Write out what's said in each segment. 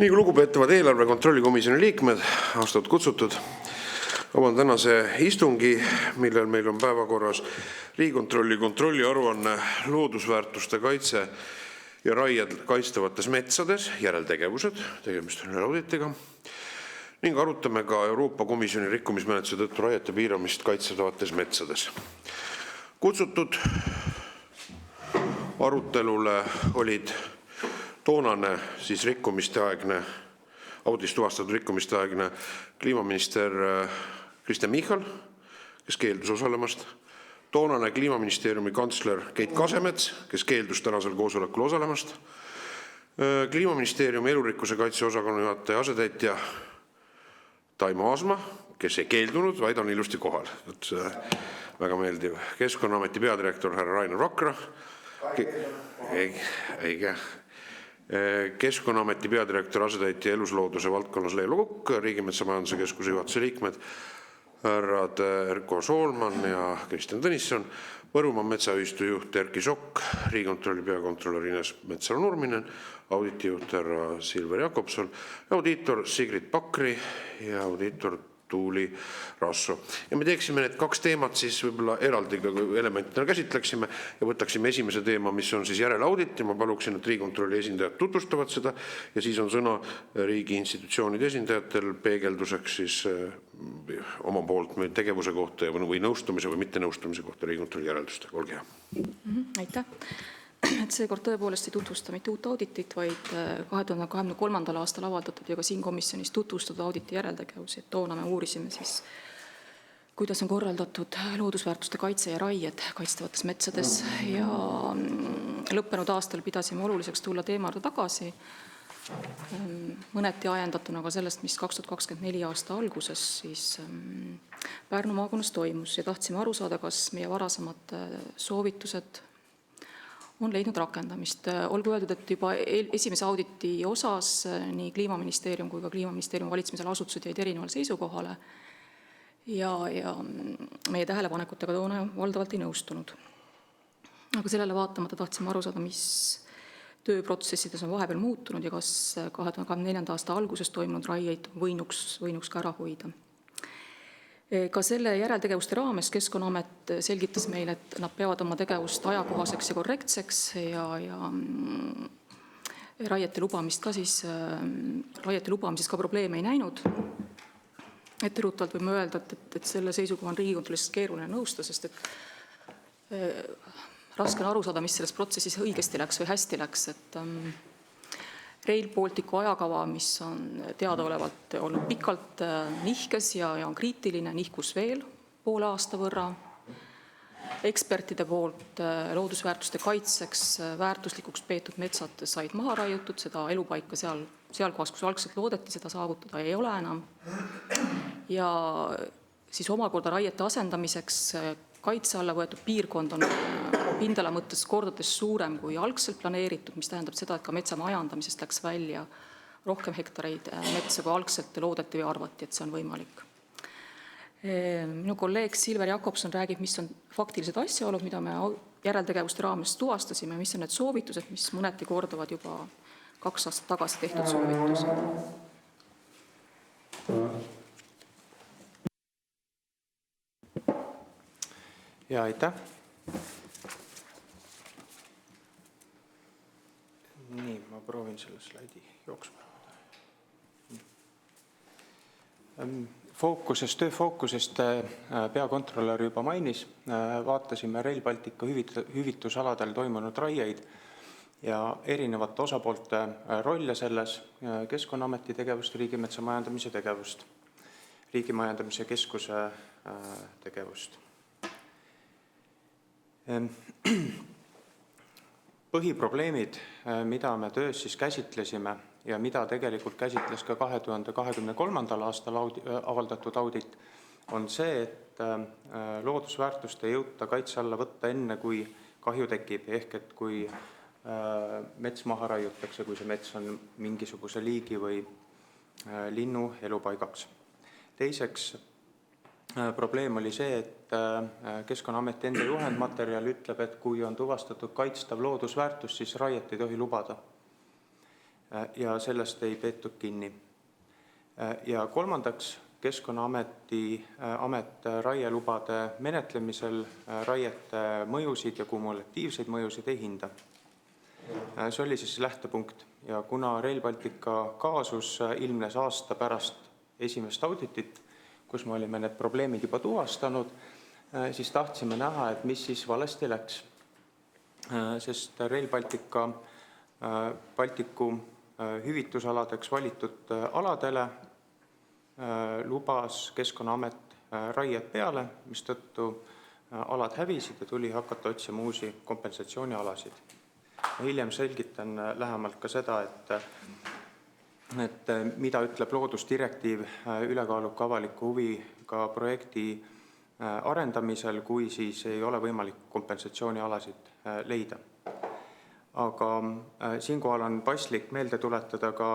Nii kui lugupeetavad eelarve kontrollikomisjoni liikmed, austatud kutsutud, avan tänase istungi, millel meil on päevakorras Riigikontrolli kontrolliaruanne loodusväärtuste kaitse ja raied kaitstavates metsades, järeltegevused, tegemist on auditiga, ning arutame ka Euroopa Komisjoni rikkumismenetluse tõttu raiete piiramist kaitstavates metsades. Kutsutud arutelule olid toonane rikkumisteaegne, audis tuvastatud rikkumisteaegne kliimaminister Kristen Michal, kes keeldus osalemast, toonane Kliimaministeeriumi kantsler Keit Kasemets, kes keeldus tänasel koosolekul osalemast, Kliimaministeeriumi elurikkuse kaitse osakonna juhataja asetäitja Taimo Aasma, kes ei keeldunud, vaid on ilusti kohal. Väga meeldiv. Keskkonnaameti peadirektor härra Rainer Vakra, Keskkonnaameti peadirektor asetäitja eluslooduse valdkonnas Leelo Kukk, Riigimetsa Majanduse Keskuse juhatuse liikmed härrad Erko Soolman ja Kristjan Tõnisson, Võrumaa metsaühistu juht Erki Sokk, Riigikontrolli peakontrolör Ines Metsalu-Nurminen, auditijuht härra Silver Jakobson, audiitor Sigrid Pakri ja audiitor Tuuli Rasso. Ja me teeksime need kaks teemat võib-olla eraldi elementidena käsitleksime ja võtaksime esimese teema, mis on järelaudit, ja ma paluksin, et Riigikontrolli esindajad tutvustavad seda ja siis on sõna riigi institutsioonide esindajatel peegelduseks oma poolt tegevuse kohta või nõustumise või mitte nõustumise kohta Riigikontrolli järeldustega. Olge hea. Aitäh. Seekord tõepoolest ei tutvusta mitte uut auditit, vaid 2023. aastal avaldatud ja ka siin komisjonis tutvustatud auditi järeltegevusi. Toona me uurisime kuidas on korraldatud loodusväärtuste kaitse ja raied kaitstavates metsades ja lõppenud aastal pidasime oluliseks tulla teema juurde tagasi, mõneti ajendatuna ka sellest, mis 2024 aasta alguses Pärnu maakonnas toimus ja tahtsime aru saada, kas meie varasemad soovitused on leidnud rakendamist. Olgu öeldud, et juba esimese auditi osas nii Kliimaministeerium kui ka Kliimaministeeriumi valitsemisel asutused jäid erineval seisukohale ja meie tähelepanekutega toona valdavalt ei nõustunud. Aga sellele vaatamata tahtsime aru saada, mis tööprotsessides on vahepeal muutunud ja kas 2024. aasta alguses toimunud raieid võinuks ka ära hoida. Ka selle järeltegevuste raames Keskkonnaamet selgitas meile, et nad peavad oma tegevust ajakohaseks ja korrektseks ja raiete lubamises ka probleeme ei näinud. Etteruttavalt võime öelda, et selle seisukoha on Riigikontrollist keeruline nõusta, sest raske on aru saada, mis selles protsessis õigesti läks või hästi läks. Rail Balticu ajakava, mis on teadaolevalt olnud pikalt nihkes ja on kriitiline, nihkus veel poole aasta võrra. Ekspertide poolt loodusväärtuste kaitseks väärtuslikuks peetud metsad said maha raiutud, seda elupaika seal kohas, kus algselt loodeti seda saavutada, ei ole enam. Ja siis omakorda raiete asendamiseks kaitse alla võetud piirkond on pindala mõttes kordades suurem kui algselt planeeritud, mis tähendab seda, et ka metsa majandamisest läks välja rohkem hektareid metsa, kui algselt loodeti või arvati, et see on võimalik. Minu kolleeg Silver Jakobson räägib, mis on faktilised asjaolud, mida me järeltegevuste raames tuvastasime, mis on need soovitused, mis mõneti korduvad juba 2 aastat tagasi tehtud soovitused. Ja aitäh. Nii, ma proovin selle slaidi jooksma. Tööfookusest peakontrolör juba mainis. Vaatasime Rail Balticu hüvitusaladel toimunud raieid ja erinevate osapoolte rolle selles, Keskkonnaameti tegevust, Riigimetsa Majandamise tegevust, Riigimajandamise Keskuse tegevust. Põhiprobleemid, mida me töös käsitlesime ja mida tegelikult käsitles ka 2023. aastal avaldatud audit, on see, et loodusväärtust ei jõuta kaitse alla võtta enne, kui kahju tekib, ehk et kui mets maha raiutakse, kui see mets on mingisuguse liigi või linnu elupaigaks. Teiseks, probleem oli see, et Keskkonnaameti enda juhendmaterjal ütleb, et kui on tuvastatud kaitstav loodusväärtus, siis raiet ei tohi lubada. ja sellest ei peetud kinni. Ja kolmandaks, Keskkonnaamet raielubade menetlemisel raiete mõjusid ja kumulatiivseid mõjusid ei hinda. See oli siis lähtepunkt ja kuna Rail Baltica kaasus ilmnes aasta pärast esimest auditit, kus me olime need probleemid juba tuvastanud, siis tahtsime näha, et mis siis valesti läks. Sest Rail Balticu hüvitusaladeks valitud aladele lubas Keskkonnaamet raied peale, mistõttu alad hävisid ja tuli hakata otsima uusi kompensatsioonialasid. Hiljem selgitan lähemalt ka seda, et mida ütleb loodusdirektiiv ülekaaluka avaliku huviga projekti arendamisel, kui siis ei ole võimalik kompensatsioonialasid leida. Aga siinkohal on paslik meelde tuletada ka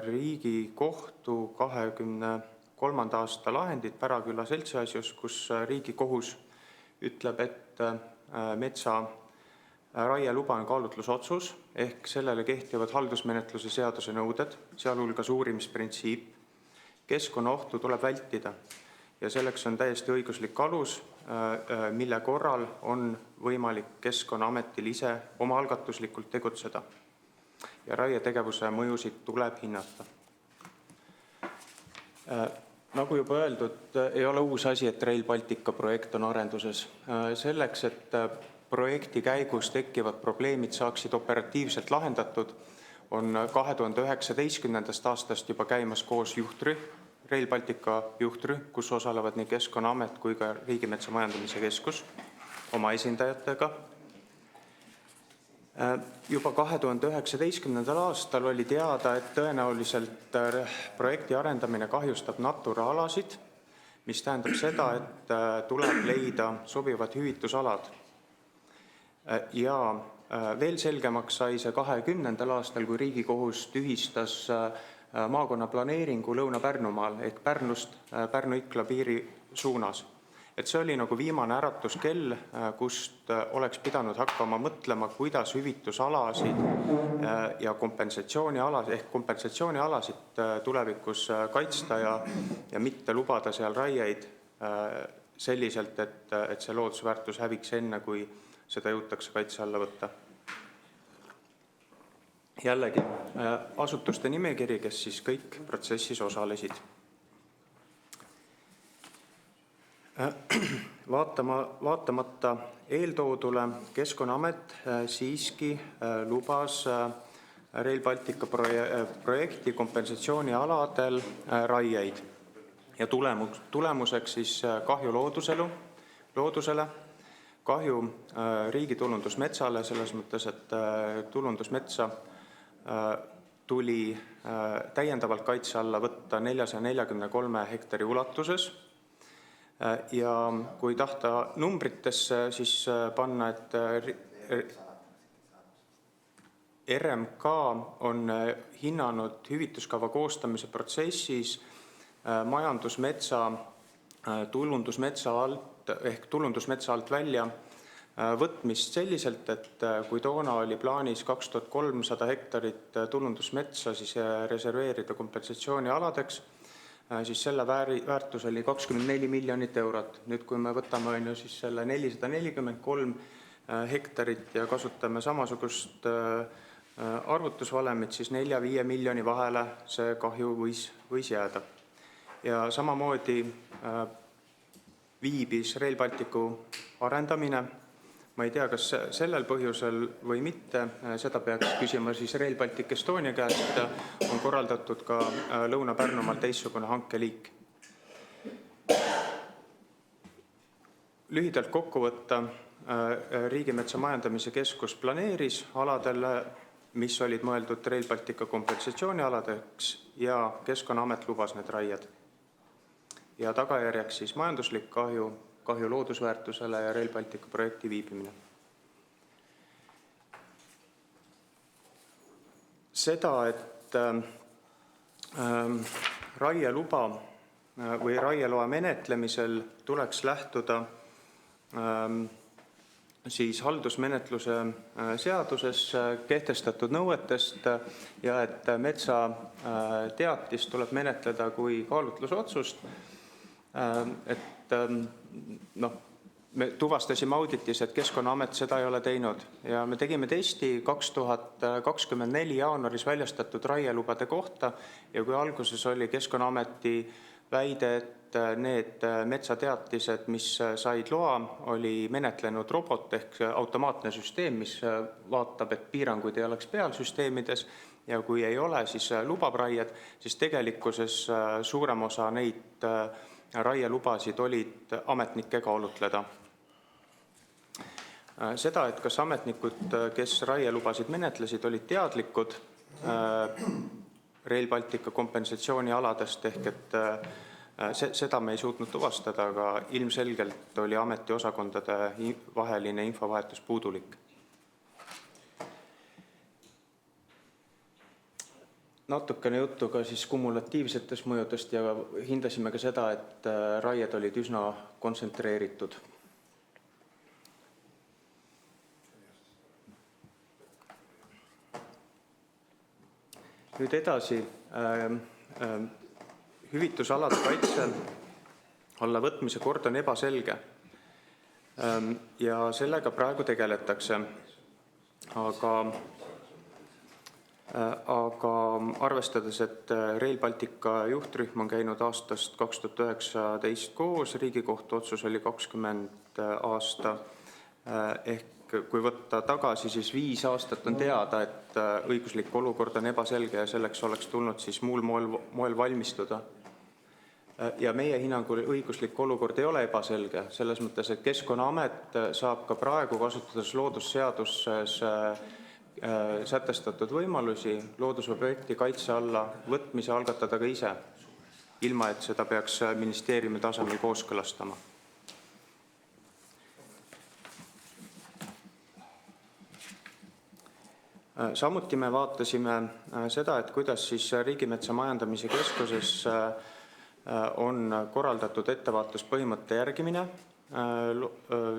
Riigikohtu 23. aasta lahendit Päraküla seltsi asjus, kus Riigikohus ütleb, et metsa raieluba on kaalutlusotsus ehk sellele kehtivad haldusmenetluse seaduse nõuded, sealhulgas uurimisprintsiip. Keskkonnaohtu tuleb vältida ja selleks on täiesti õiguslik alus, mille korral on võimalik Keskkonnaametil ise omaalgatuslikult tegutseda ja raietegevuse mõjusid tuleb hinnata. Nagu juba öeldud, ei ole uus asi, et Rail Baltica projekt on arenduses. Selleks, et projekti käigus tekkivad probleemid saaksid operatiivselt lahendatud, on 2019. aastast juba käimas koos juhtrühm, Rail Baltica juhtrühm, kus osalevad nii Keskkonnaamet kui ka Riigimetsa Majandamise Keskus oma esindajatega. Juba 2019. aastal oli teada, et tõenäoliselt projekti arendamine kahjustab Natura alasid, mis tähendab seda, et tuleb leida sobivad hüvitusalad. Ja veel selgemaks sai see 2020. aastal, kui Riigikohus tühistas maakonna planeeringu Lõuna-Pärnumaal ehk Pärnust Pärnu-Ikla piiri suunas. Et see oli nagu viimane äratuskell, kust oleks pidanud hakkama mõtlema, kuidas hüvitusalasid ja kompensatsioonialasid tulevikus kaitsta ja mitte lubada seal raieid selliselt, et see loodusväärtus häviks enne, kui seda jõutakse kaitse alla võtta. Jällegi asutuste nimekiri, kes siis kõik protsessis osalesid. Vaatamata eeltoodule Keskkonnaamet siiski lubas Rail Baltica projekti kompensatsioonialadel raieid ja tulemuseks siis kahju loodusele, kahju riigi tulundusmetsale, selles mõttes, et tulundusmetsa tuli täiendavalt kaitse alla võtta 443 hektari ulatuses. Ja kui tahta numbritesse, siis panna, et RMK on hinnanud hüvituskava koostamise protsessis majandusmetsa tulundusmetsa alt välja võtmist selliselt, et kui toona oli plaanis 2300 hektarit tulundusmetsa siis reserveerida kompensatsioonialadeks, siis selle väärtus oli 24 miljonit eurot. Nüüd, kui me võtame siis selle 443 hektarit ja kasutame samasugust arvutusvalemit, siis 4-5 miljoni vahele see kahju võis jääda. Ja samamoodi viibis Rail Balticu arendamine. Ma ei tea, kas sellel põhjusel või mitte, seda peaks küsima siis Rail Baltic Estonia käest, on korraldatud ka Lõuna-Pärnumaal teistsugune hankeliik. Lühidalt kokku võtta, Riigimetsa Majandamise Keskus planeeris aladele, mis olid mõeldud Rail Baltica kompensatsioonialadeks ja Keskkonnaamet lubas need raied. Ja tagajärjeks siis majanduslik kahju loodusväärtusele ja Rail Baltica projekti viibimine. Seda, et raieluba või raieloa menetlemisel tuleks lähtuda siis haldusmenetluse seaduses kehtestatud nõuetest ja et metsateatist tuleb menetleda kui kaalutlusotsust. Et me tuvastasime auditis, et Keskkonnaamet seda ei ole teinud ja me tegime testi 2024 jaanuaris väljastatud raielubade kohta ja kui alguses oli Keskkonnaameti väide, et need metsateatised, mis said loa, oli menetlenud robot ehk automaatne süsteem, mis vaatab, et piiranguid ei oleks peal süsteemides ja kui ei ole, siis lubab raied, siis tegelikkuses suurem osa neid raielubasid olid ametnike kaalutleda. Seda, et kas ametnikud, kes raielubasid menetlesid, olid teadlikud Rail Baltica kompensatsioonialadest ehk et seda me ei suutnud tuvastada, aga ilmselgelt oli ametiosakondade vaheline infovahetus puudulik. Natukene juttu ka siis kumulatiivsetest mõjudest ja hindasime ka seda, et raied olid üsna kontsentreeritud. Nüüd edasi, hüvitusalade kaitse alla võtmise kord on ebaselge ja sellega praegu tegeletakse, aga arvestades, et Rail Baltica juhtrühm on käinud aastast 2019 koos, Riigikohtu otsus oli 20 aasta, ehk kui võtta tagasi, siis 5 aastat on teada, et õiguslik olukord on ebaselge ja selleks oleks tulnud siis muul moel valmistuda. Ja meie hinnangul õiguslik olukord ei ole ebaselge, selles mõttes, et Keskkonnaamet saab ka praegu kasutades loodusseaduses sätestatud võimalusi loodusobjekti kaitse alla võtmise algatada ka ise, ilma et seda peaks ministeeriumi tasemel kooskõlastama. Samuti me vaatasime seda, et kuidas siis Riigimetsa Majandamise Keskuses on korraldatud ettevaatuspõhimõtte järgimine.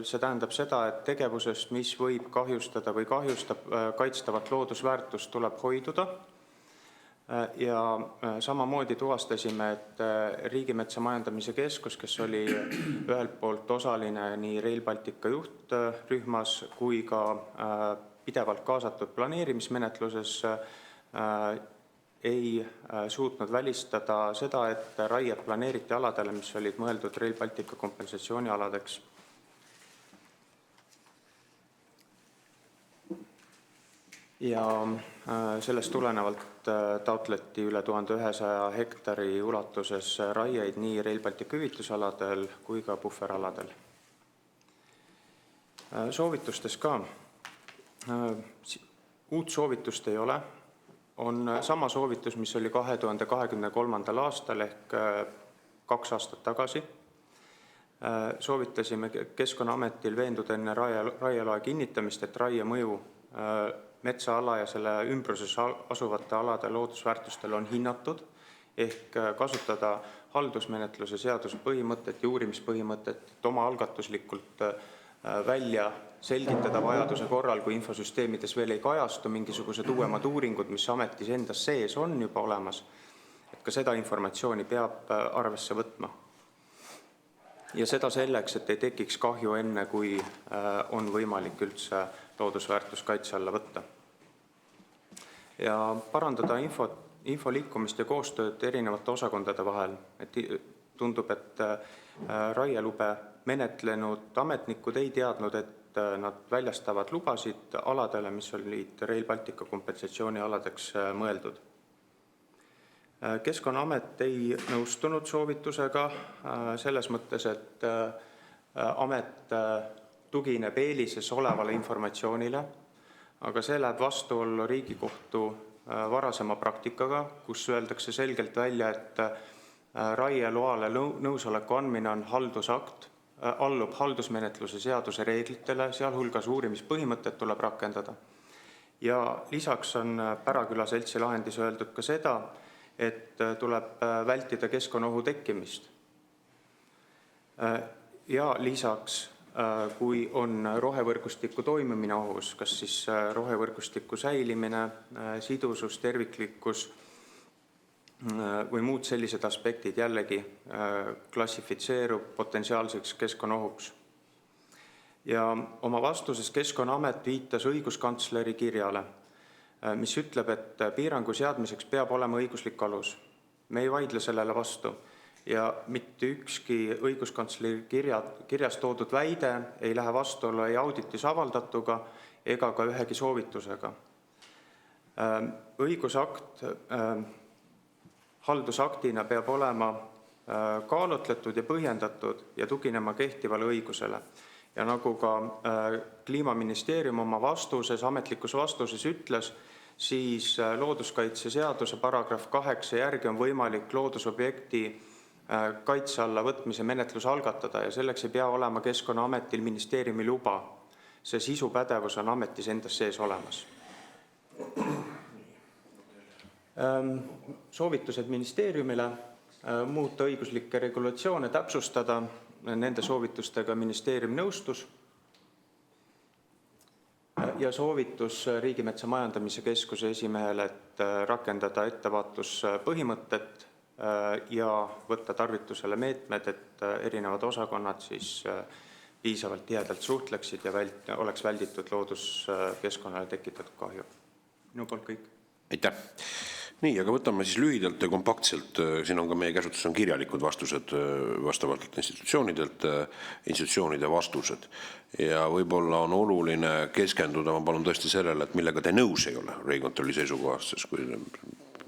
See tähendab seda, et tegevusest, mis võib kahjustada või kahjustab kaitstavat loodusväärtust, tuleb hoiduda. Ja samamoodi tuvastasime, et Riigimetsa Majandamise Keskus, kes oli ühelt poolt osaline nii Rail Baltica juhtrühmas kui ka pidevalt kaasatud planeerimismenetluses, ei suutnud välistada seda, et raied planeeriti aladele, mis olid mõeldud Rail Baltica kompensatsioonialadeks. Ja sellest tulenevalt taotleti üle 1100 hektari ulatuses raieid nii Rail Baltica hüvitusaladel kui ka puhveraladel. Soovitustes ka. Uut soovitust ei ole. On sama soovitus, mis oli 2023. aastal ehk 2 aastat tagasi. Soovitasime Keskkonnaametil veenduda enne raieloa kinnitamist, et raie mõju metsaala ja selle ümbruses asuvate alade loodusväärtustel on hinnatud, ehk kasutada haldusmenetluse seaduse põhimõtet ja uurimispõhimõtet, et oma algatuslikult välja selgitada vajaduse korral, kui infosüsteemides veel ei kajastu mingisugused uuemad uuringud, mis ametis endas sees on juba olemas, et ka seda informatsiooni peab arvesse võtma. Ja seda selleks, et ei tekiks kahju enne, kui on võimalik üldse loodusväärtus kaitse alla võtta. Ja parandada info liikumist ja koostööd erinevate osakondade vahel, et tundub, et raielube menetlenud ametnikud ei teadnud, et nad väljastavad lubasid aladele, mis olid Rail Baltica kompensatsioonialadeks mõeldud. Keskkonnaamet ei nõustunud soovitusega selles mõttes, et amet tugineb eelises olevale informatsioonile, aga see läheb vastuollu Riigikohtu varasema praktikaga, kus öeldakse selgelt välja, et raieloale nõusoleku andmine on haldusakt, allub haldusmenetluse seaduse reeglitele, sealhulgas uurimispõhimõtted tuleb rakendada. Ja lisaks on Päraküla seltsi lahendis öeldud ka seda, et tuleb vältida keskkonnaohu tekkimist. Ja lisaks kui on rohevõrgustiku toimimine ohus, kas siis rohevõrgustiku säilimine, sidusus, terviklikkus või muud sellised aspektid jällegi klassifitseerub potentsiaalseks keskkonnaohuks. Ja oma vastuses Keskkonnaamet viitas õiguskantsleri kirjale, mis ütleb, et piirangu seadmiseks peab olema õiguslik alus. Me ei vaidle sellele vastu ja mitte ükski õiguskantsleri kirjas toodud väide ei lähe vastuollu ei auditis avaldatuga ega ka ühegi soovitusega. Õigusakt haldusaktina peab olema kaalutletud ja põhjendatud ja tuginema kehtivale õigusele. Ja nagu ka Kliimaministeerium oma vastuses, ametlikus vastuses ütles, siis looduskaitseseaduse paragrahv 8 järgi on võimalik loodusobjekti kaitse alla võtmise menetlus algatada ja selleks ei pea olema Keskkonnaametil ministeeriumi luba. See sisupädevus on ametis endas sees olemas. Soovitused ministeeriumile muuta õiguslikke regulatsioone, täpsustada. Nende soovitustega ministeerium nõustus ja soovitus Riigimetsa Majandamise Keskuse esimehele, et rakendada ettevaatuspõhimõtet ja võtta tarvitusele meetmed, et erinevad osakonnad siis piisavalt tihedalt suhtleksid ja oleks välditud looduskeskkonnale tekitatud kahju. Minu poolt kõik. Aitäh! Nii, aga võtame siis lühidalt ja kompaktselt, siin on ka meie käsutus on kirjalikud vastused vastavalt institutsioonide vastused. Ja võib-olla on oluline keskenduda, ma palun tõesti sellele, et millega te nõus ei ole Riigikontrolli seisukohast, sest kui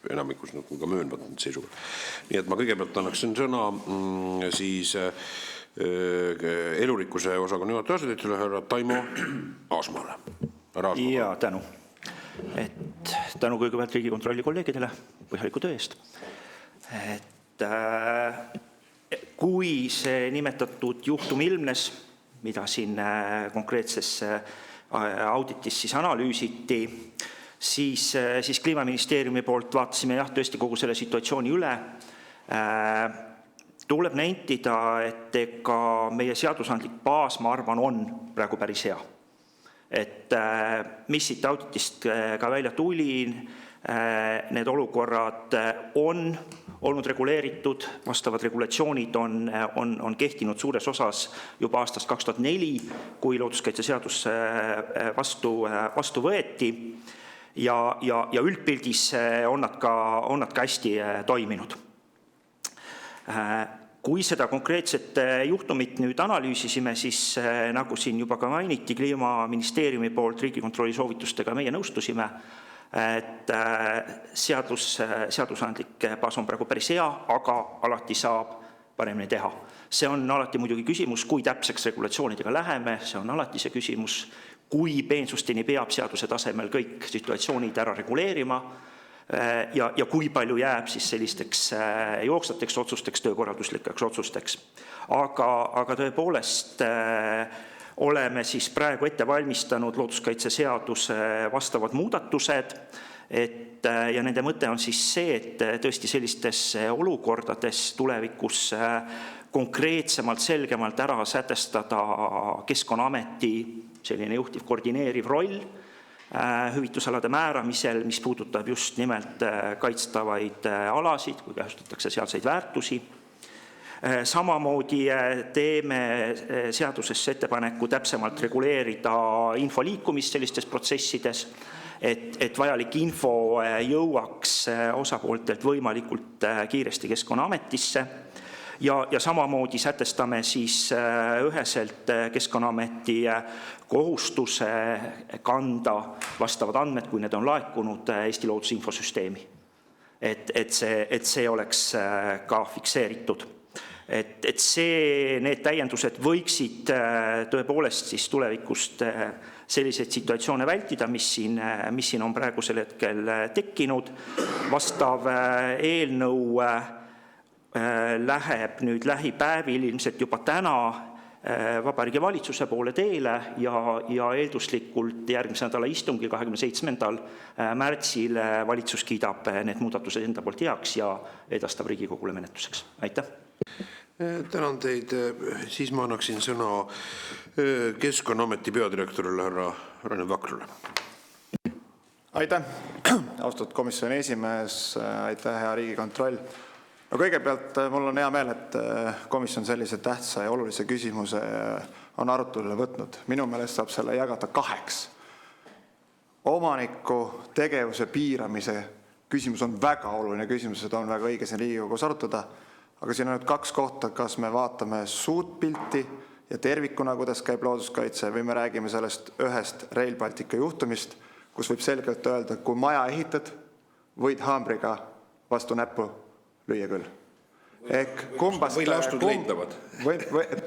enamikus ka möönvad seisukohad. Nii et ma kõigepealt annaksin sõna siis elurikkuse osakonna juhataja asetäitjale härra Taimo Aasmaale. Ja tänu. Et tänu kõigepealt Riigikontrolli kolleegidele põhjaliku töö eest. Et kui see nimetatud juhtum ilmnes, mida siin konkreetses auditis siis analüüsiti, siis Kliimaministeeriumi poolt vaatasime tõesti kogu selle situatsiooni üle. Tuleb nentida, et ega meie seadusandlik baas, ma arvan, on praegu päris hea. Et mis siit auditist ka välja tuli, need olukorrad on olnud reguleeritud, vastavad regulatsioonid on kehtinud suures osas juba aastast 2004, kui looduskaitseseadus vastu võeti ja üldpildis on nad ka hästi toiminud. Kui seda konkreetset juhtumit nüüd analüüsisime, siis nagu siin juba ka mainiti, Kliimaministeeriumi poolt Riigikontrolli soovitustega meie nõustusime, et seadusandlik baas on praegu päris hea, aga alati saab paremini teha. See on alati muidugi küsimus, kui täpseks regulatsioonidega läheme, see on alati see küsimus, kui peensusteni peab seaduse tasemel kõik situatsioonid ära reguleerima, ja kui palju jääb siis sellisteks jooksvateks otsusteks, töökorralduslikeks otsusteks. Aga tõepoolest oleme siis praegu ette valmistanud looduskaitseseaduse vastavad muudatused, ja nende mõte on siis see, et tõesti sellistes olukordades tulevikus konkreetsemalt, selgemalt ära sätestada Keskkonnaameti selline juhtiv koordineeriv roll hüvitusalade määramisel, mis puudutab just nimelt kaitstavaid alasid, kui käsutatakse sealseid väärtusi. Samamoodi teeme seadusesse ettepaneku täpsemalt reguleerida info liikumist sellistes protsessides, et vajalik info jõuaks osapooltelt võimalikult kiiresti Keskkonnaametisse. Ja samamoodi sätestame siis üheselt Keskkonnaameti kohustuse kanda vastavad andmed, kui need on laekunud Eesti looduse infosüsteemi. Et see oleks ka fikseeritud. Et need täiendused võiksid tõepoolest siis tulevikust selliseid situatsioone vältida, mis siin on praegusel hetkel tekkinud. Vastav eelnõu läheb nüüd lähipäevil ilmselt juba täna Vabariigi Valitsuse poole teele ja eelduslikult järgmise nädala istungil 27. märtsil valitsus kiidab need muudatused enda poolt heaks ja edastab Riigikogule menetluseks. Aitäh! Tänan teid. Siis ma annaksin sõna Keskkonnaameti peadirektorile härra Rainer Vakrale. Aitäh, austatud komisjoni esimees, aitäh, hea Riigikontroll. No kõigepealt mul on hea meel, et komisjon sellise tähtsa ja olulise küsimuse on arutelule võtnud. Minu meelest saab selle jagada 2. Omaniku tegevuse piiramise küsimus on väga oluline küsimus, seda on väga õige siin Riigikogus arutada, aga siin on nüüd 2 kohta, kas me vaatame suurt pilti ja tervikuna, kuidas käib looduskaitse, või me räägime sellest ühest Rail Baltica juhtumist, kus võib selgelt öelda, et kui maja ehitad, võid haamriga vastu näppu lüüa küll. Ehk kumbast... Või laustud leitavad.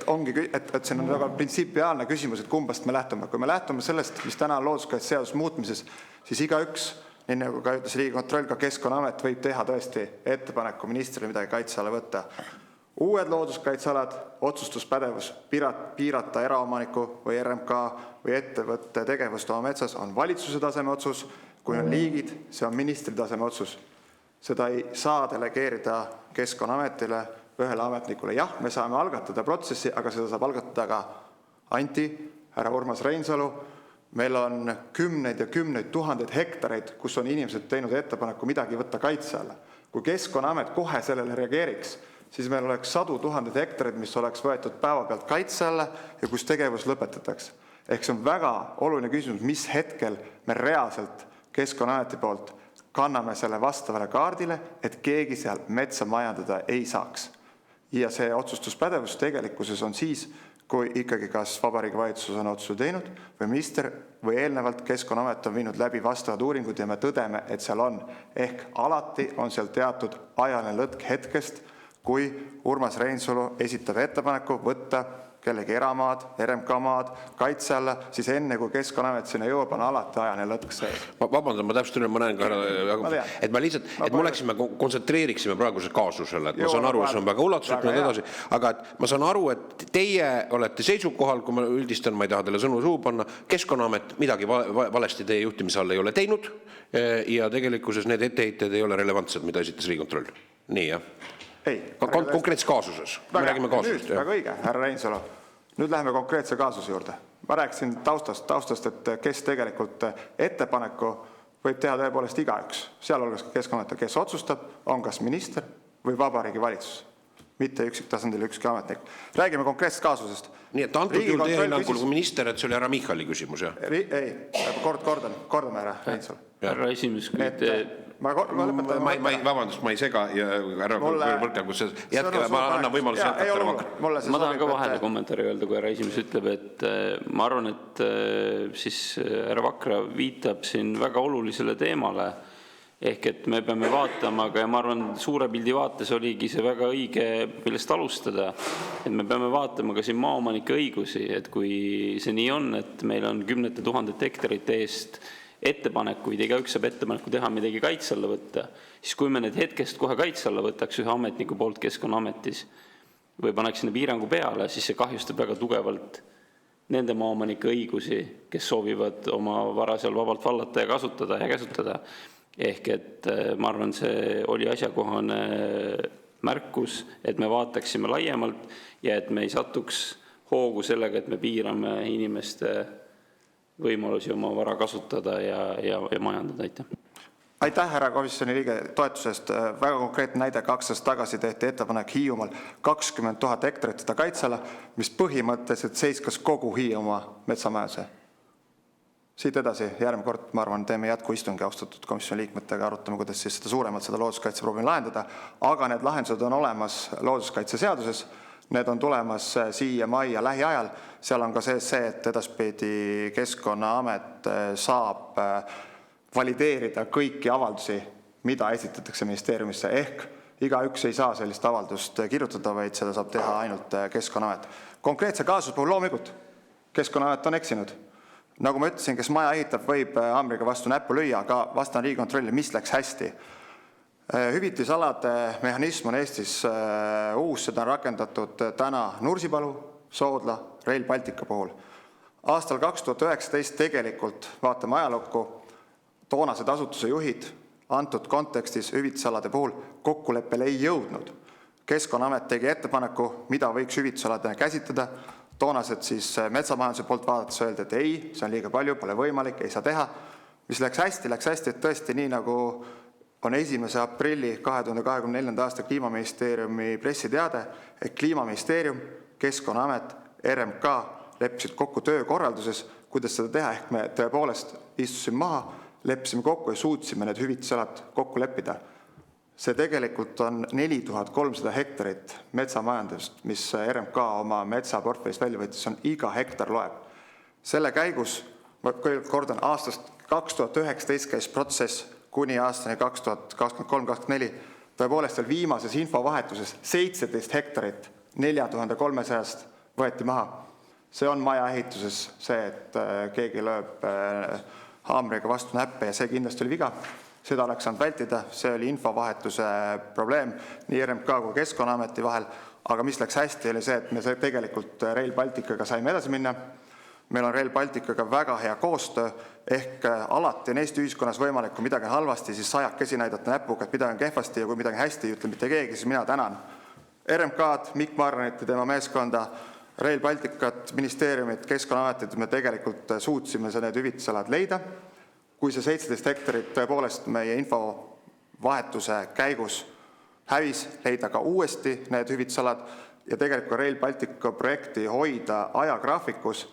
Ongi, et see on väga printsipiaalne küsimus, et kumbast me lähtume. Kui me lähtume sellest, mis täna on looduskaitseseaduse muutmises, siis igaüks, nii nagu ka ütles Riigikontroll, ka Keskkonnaamet võib teha tõesti ettepaneku ministrile midagi kaitse alla võtta. Uued looduskaitsealad, otsustuspädevus, piirata eraomaniku või RMK või ettevõtte tegevust oma metsas on valitsuse taseme otsus, kui on liigid, see on ministri taseme otsus. Seda ei saa delegeerida Keskkonnaametile, ühele ametnikule. Jah, me saame algatada protsessi, aga seda saab algatada ka Anti, härra Urmas Reinsalu. Meil on kümneid ja kümneid tuhandeid hektareid, kus on inimesed teinud ettepaneku midagi võtta kaitse alla. Kui Keskkonnaamet kohe sellele reageeriks, siis meil oleks 100 000 hektareid, mis oleks võetud päeva pealt kaitse alla ja kus tegevus lõpetatakse. Ehk see on väga oluline küsimus, mis hetkel me reaalselt Keskkonnaameti poolt kanname selle vastavale kaardile, et keegi seal metsa majandada ei saaks. Ja see otsustuspädevus tegelikkuses on siis, kui ikkagi kas Vabariigi Valitsus on otsuse teinud või minister või eelnevalt Keskkonnaamet on viinud läbi vastavad uuringud ja me tõdeme, et seal on. Ehk alati on seal teatud ajaline lõtk hetkest, kui Urmas Reinsalu esitab ettepaneku võtta kellegi eramaad, RMK maad, kaitse alla, siis enne kui Keskkonnaamet sinna jõuab, on alati ajane lõtk sees. Vabandan, ma täpselt ma näen ka, et ma lihtsalt, et me oleksime, kontsentreeriksime praeguse kaasusele, et ma saan aru, see on väga ulatuslik edasi, aga ma saan aru, et teie olete seisukohal, kui ma üldistan, ma ei taha teile sõnu suhu panna, Keskkonnaamet midagi valesti teie juhtimise all ei ole teinud ja tegelikkuses need etteheited ei ole relevantsed, mida esitas Riigikontroll. Nii, jah? Ei, konkreetses kaasuses. Nüüd, väga õige, härra Reinsalu. Nüüd läheme konkreetse kaasuse juurde. Ma rääkisin taustast, et kes tegelikult ettepaneku võib teha tõepoolest igaüks. Sealhulgas Keskkonnaamet, kes otsustab, on kas minister või Vabariigi Valitsus. Mitte üksiktasandil ükski ametnik. Räägime konkreetsest kaasusest. Nii et antud juhul teie hinnangul kui minister, et see oli härra Michali küsimus, jah? Ei, kordame härra Reinsalu. Härra esimees, kui te... Vabandust, ma ei sega ja härra Võrka, kus jätkele, ma annan võimaluse jätkata. Ma tahan ka vahele kommentaari öelda, kui härra esimees ütleb, et ma arvan, et siis härra Vakra viitab siin väga olulisele teemale, ehk et me peame vaatama, aga ma arvan, suure pildi vaates oligi see väga õige, millest alustada, et me peame vaatama ka siin maaomanike õigusi, et kui see nii on, et meil on 10 000 hektarite eest ettepanekuid, igaüks saab ettepaneku teha midagi kaitse alla võtta, siis kui me need hetkest kohe kaitse alla võtaks ühe ametniku poolt Keskkonnaametis või paneks sinna piirangu peale, siis see kahjustab väga tugevalt nende maaomanike õigusi, kes soovivad oma vara seal vabalt vallata ja kasutada ja käsutada. Ehk et ma arvan, see oli asjakohane märkus, et me vaataksime laiemalt ja et me ei satuks hoogu sellega, et me piirame inimeste võimalusi oma vara kasutada ja majandada. Aitäh, härra komisjoni liige toetusest. Väga konkreetne näide, 2 aastat tagasi tehti ettepanek Hiiumaal 20 000 hektarit seda kaitsela, mis põhimõtteliselt seiskas kogu Hiiumaa metsamajase. Siit edasi, järgmine kord, ma arvan, teeme jätkuistungi austatud komisjoni liikmetega, arutame, kuidas siis seda suuremalt seda looduskaitse probleemi lahendada, aga need lahendused on olemas looduskaitseseaduses. Need on tulemas siia majja lähiajal. Seal on ka see, et edaspidi Keskkonnaamet saab valideerida kõiki avaldusi, mida esitatakse ministeeriumisse. Ehk igaüks ei saa sellist avaldust kirjutada, vaid seda saab teha ainult Keskkonnaamet. Konkreetse kaasuse puhul loomulikult Keskkonnaamet on eksinud. Nagu ma ütlesin, kes maja ehitab, võib haamriga vastu näppu lüüa, aga vastan Riigikontrollile, mis läks hästi. Hüvitisalade mehhanism on Eestis uus, seda on rakendatud täna Nursipalu, Soodla, Rail Baltica puhul. Aastal 2019 tegelikult, vaatame ajalukku, toonased asutuse juhid antud kontekstis hüvitisalade puhul kokkuleppele ei jõudnud. Keskkonnaamet tegi ettepaneku, mida võiks hüvitusaladena käsitleda. Toonased siis metsamajanduse poolt vaadates öeldi, et ei, see on liiga palju, pole võimalik, ei saa teha. Mis läks hästi, et tõesti nii nagu on 1. aprilli 2024. aasta Kliimaministeeriumi pressiteade, et Kliimaministeerium, Keskkonnaamet, RMK leppisid kokku töökorralduses, kuidas seda teha, ehk me tõepoolest istusime maha, leppisime kokku ja suutsime need hüvitusalad kokku leppida. See tegelikult on 4300 hektarit metsamajandust, mis RMK oma metsaportfellist välja võttis, on iga hektar loeb. Selle käigus, ma kordan, aastast 2019 käis protsess kuni aastani 2023-2024, tõepoolest veel viimases infovahetuses 17 hektarit 4300-st võeti maha. See on maja ehituses see, et keegi lööb haamriga vastu näppe ja see kindlasti oli viga. Seda oleks saanud vältida, see oli infovahetuse probleem nii RMK kui Keskkonnaameti vahel, aga mis läks hästi oli see, et me tegelikult Rail Balticaga saime edasi minna. Meil on Rail Balticaga väga hea koostöö, ehk alati on Eesti ühiskonnas võimalik, kui midagi on halvasti, siis sajakesi näidata näpuga, et midagi on kehvasti ja kui midagi hästi ei ütle mitte keegi, siis mina tänan RMK-d, Mikk Marranit ja tema meeskonda, Rail Balticat, ministeeriumit, Keskkonnaametit, me tegelikult suutsime need hüvitusalad leida. Kui see 17 hektarit tõepoolest meie infovahetuse käigus hävis, leida ka uuesti need hüvitusalad ja tegelikult Rail Baltica projekti hoida ajagraafikus,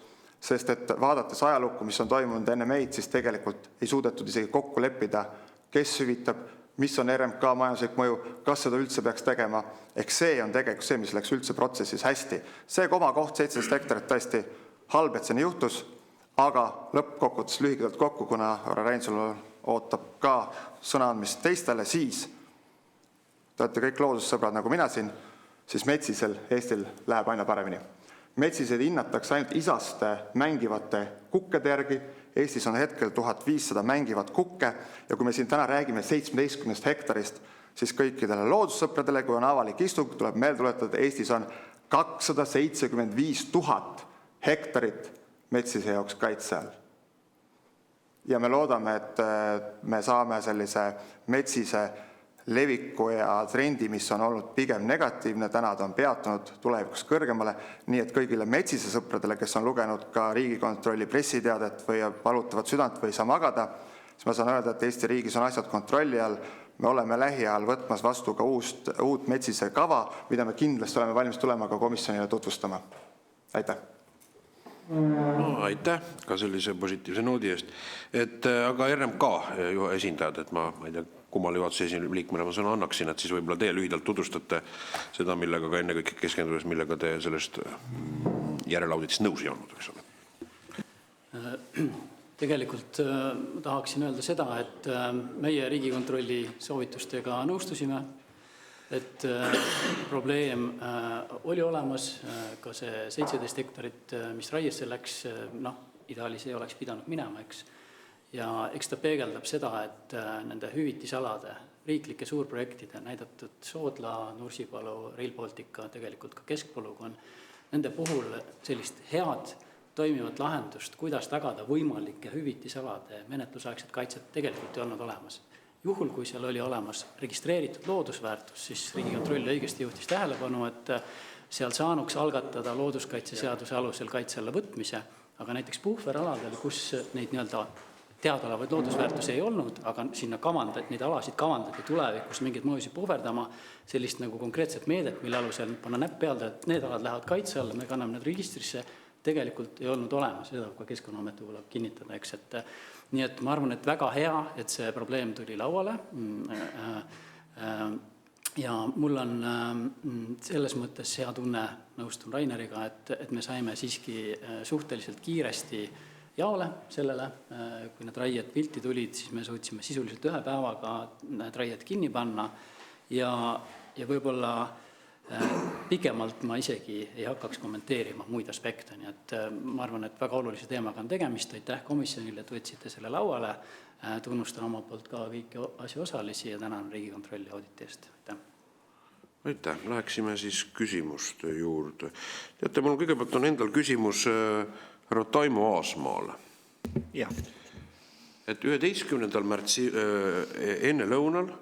sest et vaadates ajalukku, mis on toimunud enne meid, siis tegelikult ei suudetud isegi kokku leppida, kes hüvitab, mis on RMK majanduslik mõju, kas seda üldse peaks tegema. Ehk see on tegelikult see, mis läks üldse protsessis hästi. See koht 17 hektarit tõesti halb, et see nii juhtus, aga lõppkokkuvõttes lühidalt kokku, kuna härra Reinsalu ootab ka sõna andmist teistele, siis te olete kõik loodussõbrad nagu mina siin, siis metsisel Eestil läheb aina paremini. Metsised hinnatakse ainult isaste mängivate kukkede järgi. Eestis on hetkel 1500 mängivat kukke ja kui me siin täna räägime 17 hektarist, siis kõikidele loodussõpradele, kui on avalik istung, tuleb meelde tuletada, et Eestis on 275 000 hektarit metsise jaoks kaitse all. Ja me loodame, et me saame sellise metsise leviku ja trendi, mis on olnud pigem negatiivne, täna ta on peatunud tulevikus kõrgemale, nii et kõigile metsise sõpradele, kes on lugenud ka Riigikontrolli pressiteadet või valutavad südant või ei saa magada, siis ma saan öelda, et Eesti riigis on asjad kontrolli all, me oleme lähiajal võtmas vastu ka uut metsise kava, mida me kindlasti oleme valmis tulema ka komisjonile tutvustama. Aitäh! No, aitäh ka sellise positiivse noodi eest. Aga RMK esindajad, et ma ei tea, kummal juhatuse liikmele ma sõna annaksin, et siis võib-olla teie lühidalt tutvustate seda, millega ka enne kõik keskendudes, millega te sellest järelauditist nõus ei olnud, eks ole? Tegelikult tahaksin öelda seda, et meie Riigikontrolli soovitustega nõustusime, et probleem oli olemas, ka see 17 hektarit, mis raiesse läks, ideaalis ei oleks pidanud minema, eks. Ja eks ta peegeldab seda, et nende hüvitisalade, riiklike suurprojektide näidatud Soodla, Nursipalu, Rail Baltica, tegelikult ka Keskpolügoon, nende puhul sellist head toimivat lahendust, kuidas tagada võimalike hüvitisalade menetlusaegset kaitset tegelikult ei olnud olemas. Juhul, kui seal oli olemas registreeritud loodusväärtus, siis Riigikontroll õigesti juhtis tähelepanu, et seal saanuks algatada looduskaitseseaduse alusel kaitse alla võtmise, aga näiteks puhveraladel, kus neid teadaolevaid loodusväärtusi ei olnud, aga sinna neid alasid kavandati tulevikus mingeid mõjusid puhverdama, sellist nagu konkreetset meedet, mille alusel panna näpp peale, et need alad lähevad kaitse alla, me kanname need registrisse, tegelikult ei olnud olemas, seda ka Keskkonnaameti tuleb kinnitada, eks, et nii et ma arvan, et väga hea, et see probleem tuli lauale ja mul on selles mõttes hea tunne, nõustun Raineriga, et me saime siiski suhteliselt kiiresti jaole sellele, kui need raied pilti tulid, siis me suutsime sisuliselt ühe päevaga need raied kinni panna ja võib-olla pikemalt ma isegi ei hakkaks kommenteerima muid aspekte, nii et ma arvan, et väga olulise teemaga on tegemist, aitäh komisjonile, et võtsite selle lauale, tunnustan oma poolt ka kõiki asjaosalisi ja tänan Riigikontrolli auditi eest. Aitäh, läheksime siis küsimuste juurde. Teate, mul kõigepealt on endal küsimus härra Taimo Aasmaale. Jah. Et 11. märtsi enne lõunal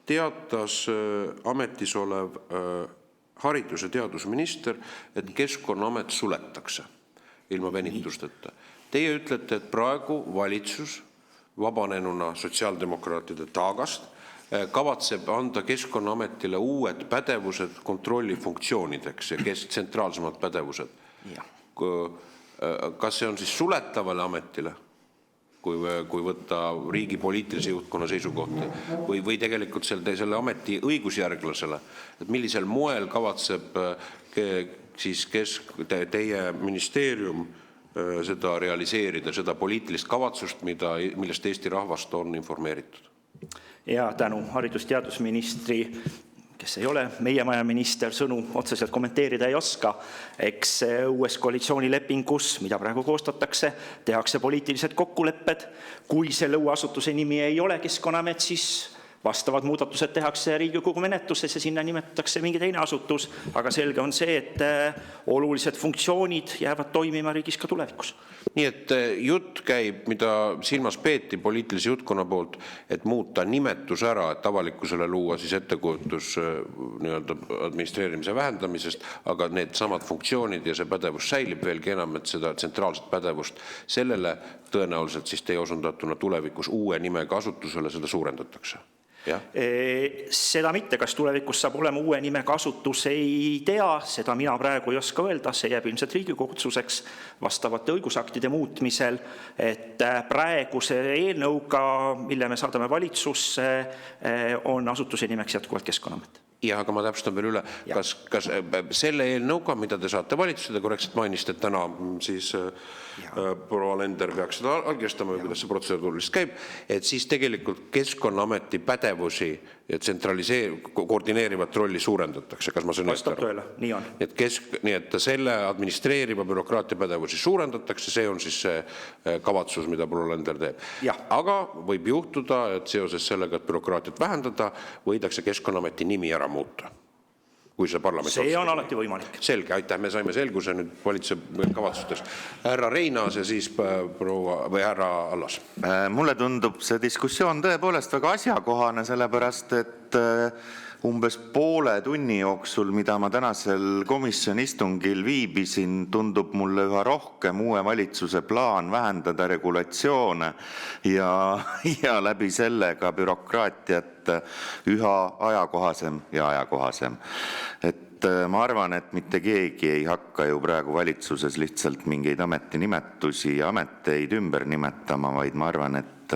teatas ametis olev haridus- ja teadusminister, et Keskkonnaamet suletakse ilma venitusteta. Teie ütlete, et praegu valitsus vabanenuna sotsiaaldemokraatide taagast kavatseb anda Keskkonnaametile uued pädevused kontrollifunktsioonideks ja tsentraalsemad pädevused. Kas see on siis suletavale ametile, kui võtta riigi poliitilise juhtkonna seisukohti, või tegelikult selle ameti õigusjärglasele, et millisel moel kavatseb siis teie ministeerium seda realiseerida, seda poliitilist kavatsust, millest Eesti rahvast on informeeritud? Ja tänu haridus- ja teadusministri, kes ei ole meie maja minister, sõnu otseselt kommenteerida ei oska. Eks uues koalitsioonilepingus, mida praegu koostatakse, tehakse poliitilised kokkulepped. Kui selle uue asutuse nimi ei ole Keskkonnaamet, siis vastavad muudatused tehakse Riigikogu menetluses ja sinna nimetatakse mingi teine asutus, aga selge on see, et olulised funktsioonid jäävad toimima riigis ka tulevikus. Nii et jutt käib, mida silmas peeti poliitilise juhtkonna poolt, et muuta nimetus ära, et avalikkusele luua siis ettekujutus nii-öelda administreerimise vähendamisest, aga need samad funktsioonid ja see pädevus säilib veelgi enam, et seda tsentraalset pädevust sellele tõenäoliselt siis teie osundatuna tulevikus uue nimega asutusele seda suurendatakse. Ja? Seda mitte, kas tulevikus saab olema uue nimega asutus, ei tea, seda mina praegu ei oska öelda, see jääb ilmselt Riigikogu otsuseks vastavate õigusaktide muutmisel, et praeguse eelnõuga, mille me saadame valitsusse, on asutuse nimeks jätkuvalt Keskkonnaamet. Ja, aga ma täpsustan veel üle, kas selle eelnõuga, mida te saate valitsusele, korrektselt mainist, et täna siis proua Alender peaks seda allkirjastama või kuidas see protseduuriliselt käib, et siis tegelikult Keskkonnaameti pädevusi ja koordineerivat rolli suurendatakse, kas ma sõnast Vastab tõele, nii on. Nii et selle administreeriva bürokraatia pädevusi suurendatakse, see on siis see kavatsus, mida proua Alender teeb. Aga võib juhtuda, et seoses sellega, et bürokraatiat vähendada, võidakse Keskkonnaameti nimi ära muuta. Kui see parlament see on alati võimalik. Selge, aitäh, me saime selguse nüüd valitsuse kavatsustest. Härra Reinaas ja siis proua või härra Allas. Mulle tundub see diskussioon tõepoolest väga asjakohane, sellepärast et umbes poole tunni jooksul, mida ma tänasel komisjoni istungil viibisin, tundub mulle üha rohkem uue valitsuse plaan vähendada regulatsioone ja läbi selle ka bürokraatiat üha ajakohasem ja ajakohasem. Et ma arvan, et mitte keegi ei hakka ju praegu valitsuses lihtsalt mingeid ametinimetusi ja ameteid ümber nimetama, vaid ma arvan, et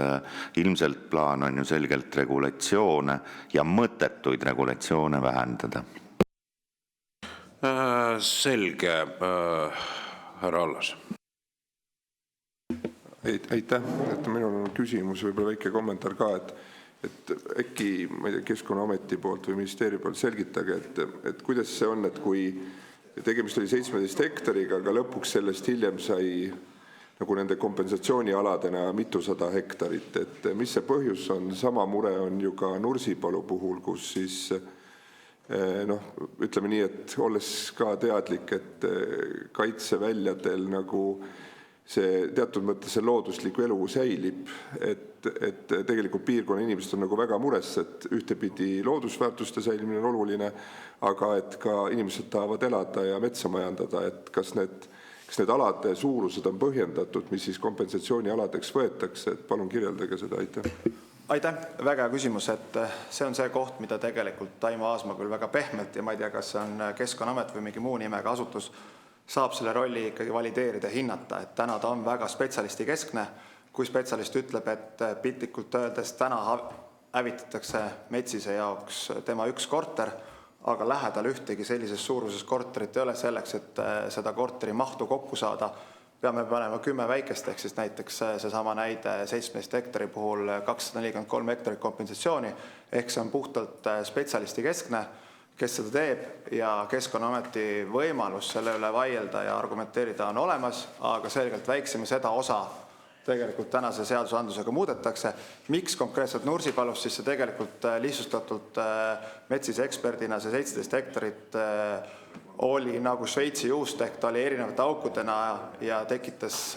ilmselt plaan on ju selgelt regulatsioone ja mõttetuid regulatsioone vähendada. Selge, härra Allas. Aitäh, et minul on küsimus, võib-olla väike kommentaar ka, et äkki, ma ei tea, Keskkonnaameti poolt või ministeeriumi poolt selgitage, et kuidas see on, et kui tegemist oli 17 hektariga, aga lõpuks sellest hiljem sai nagu nende kompensatsioonialadena mitusada hektarit, et mis see põhjus on, sama mure on ju ka Nursipalu puhul, kus siis ütleme nii, et olles ka teadlik, et kaitseväljadel nagu see teatud mõttes see looduslik elu säilib, et tegelikult piirkonna inimesed on nagu väga mures, et ühtepidi loodusväärtuste säilimine on oluline, aga et ka inimesed tahavad elada ja metsa majandada, et kas need alade suurused on põhjendatud, mis siis kompensatsioonialadeks võetakse, et palun kirjeldage seda, aitäh. Aitäh, väga hea küsimus, et see on see koht, mida tegelikult Taimo Aasma küll väga pehmelt ja ma ei tea, kas see on Keskkonnaamet või mingi muu nimega asutus, saab selle rolli ikkagi valideerida ja hinnata, et täna ta on väga spetsialisti keskne, kui spetsialist ütleb, et piltlikult öeldes täna hävitatakse Metsise jaoks tema üks korter, aga lähedal ühtegi sellises suuruses korterit ei ole selleks, et seda korteri mahtu kokku saada. Peame panema 10 väikest, ehk siis näiteks seesama näide 17 hektari puhul 243 hektarit kompensatsiooni, ehk see on puhtalt spetsialisti keskne, kes seda teeb ja Keskkonnaameti võimalus selle üle vaielda ja argumenteerida on olemas, aga selgelt väiksem seda osa tegelikult tänase seadusandlusega muudetakse. Miks konkreetselt Nursipalus, siis see tegelikult lihtsustatult Metsise eksperdina see 17 hektarit oli nagu Šveitsi juustek, ta oli erinevate aukudena ja tekitas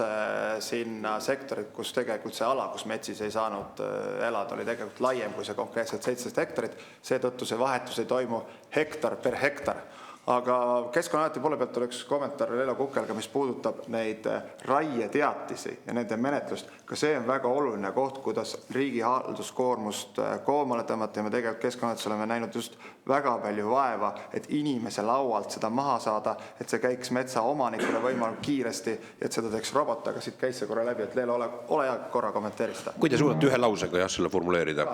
sinna sektorit, kus tegelikult see ala, kus metsis ei saanud elada, oli tegelikult laiem kui see konkreetselt 17 hektarit. Seetõttu see vahetus ei toimu hektar per hektar. Aga Keskkonnaameti poole pealt oleks kommentaar Lelo Kukelga, mis puudutab neid raieteatisi ja nende menetlust. Ka see on väga oluline koht, kuidas riigi halduskoormust koomale tõmmata ja me tegelikult Keskkonnaametis oleme näinud just väga palju vaeva, et inimese laualt seda maha saada, et see käiks metsa omanikule võimalikult kiiresti ja et seda teeks robot, aga siit käis see korra läbi, et Lelo, ole hea korra kommenteeri seda. Kui te suudate ühe lausega selle formuleerida?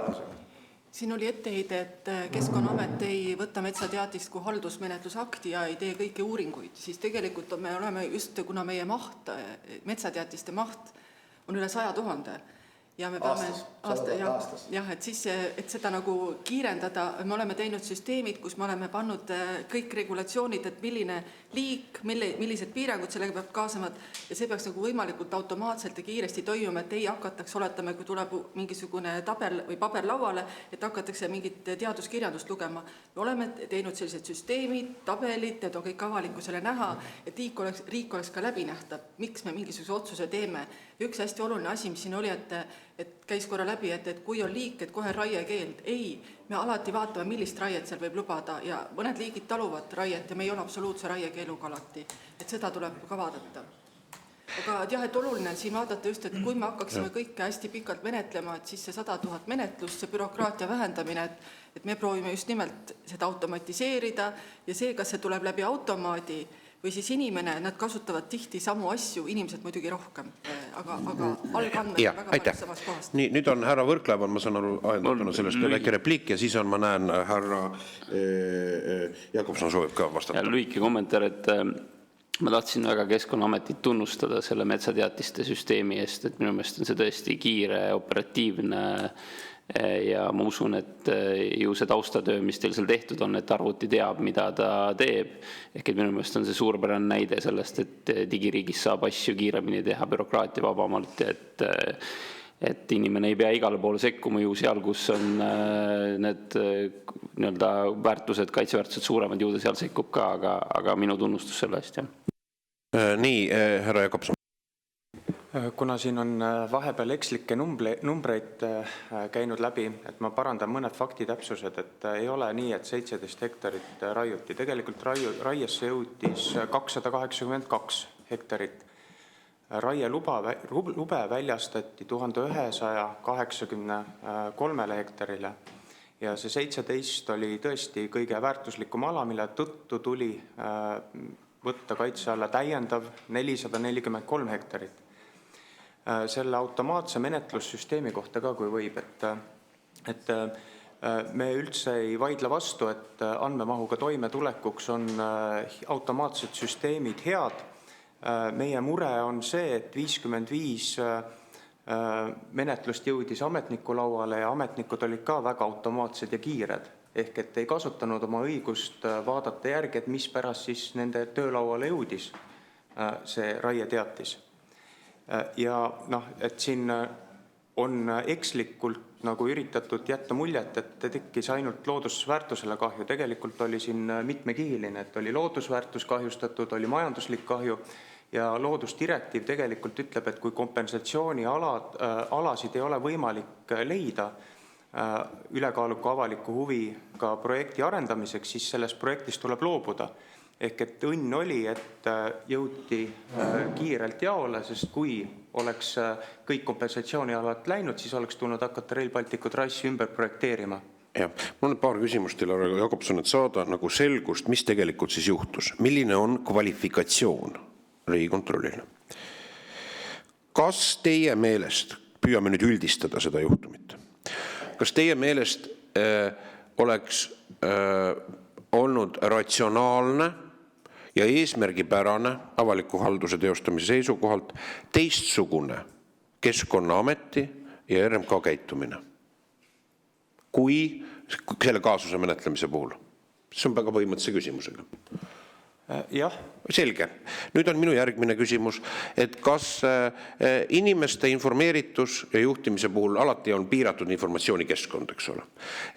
Siin oli etteheide, et Keskkonnaamet ei võta metsateatist kui haldusmenetlusakti ja ei tee kõiki uuringuid, siis tegelikult me oleme just, kuna meie maht, metsateatiste maht on üle 100 000 ja me peame aastas. Jah, et siis, et seda nagu kiirendada, me oleme teinud süsteemid, kus me oleme pannud kõik regulatsioonid, et milline liik, millised piirangud sellega peab kaasamad ja see peaks nagu võimalikult automaatselt ja kiiresti toimuma, et ei hakataks, oletame, kui tuleb mingisugune tabel või paber lauale, et hakatakse mingit teaduskirjandust lugema. Me oleme teinud sellised süsteemid, tabelid, need on kõik avalikkusele näha, et riik oleks ka läbinähtav, miks me mingisuguse otsuse teeme. Ja üks hästi oluline asi, mis siin oli, et käis korra läbi, et kui on liik, et kohe raiekeeld. Ei, me alati vaatame, millist raiet seal võib lubada ja mõned liigid taluvad raiet ja me ei ole absoluutse raiekeeluga alati. Et seda tuleb ka vaadata. Aga jah, et oluline on siin vaadata just, et kui me hakkaksime kõike hästi pikalt menetlema, et siis see 100 000 menetlust, see bürokraatia vähendamine, et me proovime just nimelt seda automatiseerida ja see, kas see tuleb läbi automaadi või siis inimene, nad kasutavad tihti samu asju, inimesed muidugi rohkem, aga algandmed on väga palju samast kohast. Nii, nüüd on härra Võrklaev, ma saan aru, ajendatuna sellest väike repliik ja siis on, ma näen, härra Jakobson soovib ka vastata. Lühike kommentaar, et ma tahtsin väga Keskkonnaametit tunnustada selle metsateatiste süsteemi eest, et minu meelest on see tõesti kiire, operatiivne ja ma usun, et ju see taustatöö, mis teil seal tehtud on, et arvuti teab, mida ta teeb. Ehk et minu meelest on see suurpärane näide sellest, et digiriigis saab asju kiiremini teha bürokraatia vabamalt, et inimene ei pea igale poole sekkuma ju seal, kus on need nii-öelda väärtused, kaitseväärtused suuremad, ju ta seal sekkub ka, aga minu tunnustus selle eest, jah. Nii, härra Jakobson. Kuna siin on vahepeal ekslikke numbreid käinud läbi, et ma parandan mõned faktitäpsused, et ei ole nii, et 17 hektarit raiuti. Tegelikult raiesse jõudis 282 hektarit. Raielube väljastati 1183 hektarile ja see 17 oli tõesti kõige väärtuslikum ala, mille tõttu tuli võtta kaitse alla täiendav 443 hektarit. Selle automaatse menetlussüsteemi kohta ka, kui võib, et me üldse ei vaidle vastu, et andmemahuga toimetulekuks on automaatsed süsteemid head. Meie mure on see, et 55 menetlust jõudis ametniku lauale ja ametnikud olid ka väga automaatsed ja kiired. Ehk et ei kasutanud oma õigust vaadata järgi, et mis pärast siis nende töölauale jõudis see raieteatis. Ja et siin on ekslikult nagu üritatud jätta muljet, et tekkis ainult loodusväärtusele kahju. Tegelikult oli siin mitmekihiline, et oli loodusväärtus kahjustatud, oli majanduslik kahju ja loodusdirektiiv tegelikult ütleb, et kui kompensatsioonialasid ei ole võimalik leida ülekaaluka avaliku huvi ka projekti arendamiseks, siis sellest projektist tuleb loobuda. Ehk et õnn oli, et jõuti kiirelt jaole, sest kui oleks kõik kompensatsioonialad läinud, siis oleks tulnud hakata Rail Balticu trassi ümber projekteerima. Jah, mul on paar küsimust teile, härra Jakobson, et saada nagu selgust, mis tegelikult siis juhtus. Milline on kvalifikatsioon Riigikontrollile? Kas teie meelest, püüame nüüd üldistada seda juhtumit, kas teie meelest oleks olnud ratsionaalne ja eesmärgipärane avaliku halduse teostamise seisukohalt teistsugune Keskkonnaameti ja RMK käitumine kui selle kaasuse menetlemise puhul? See on väga põhimõttelise küsimusega. Jah. Selge. Nüüd on minu järgmine küsimus, et kas inimeste informeeritus ja juhtimise puhul alati on piiratud informatsioonikeskkond, eks ole.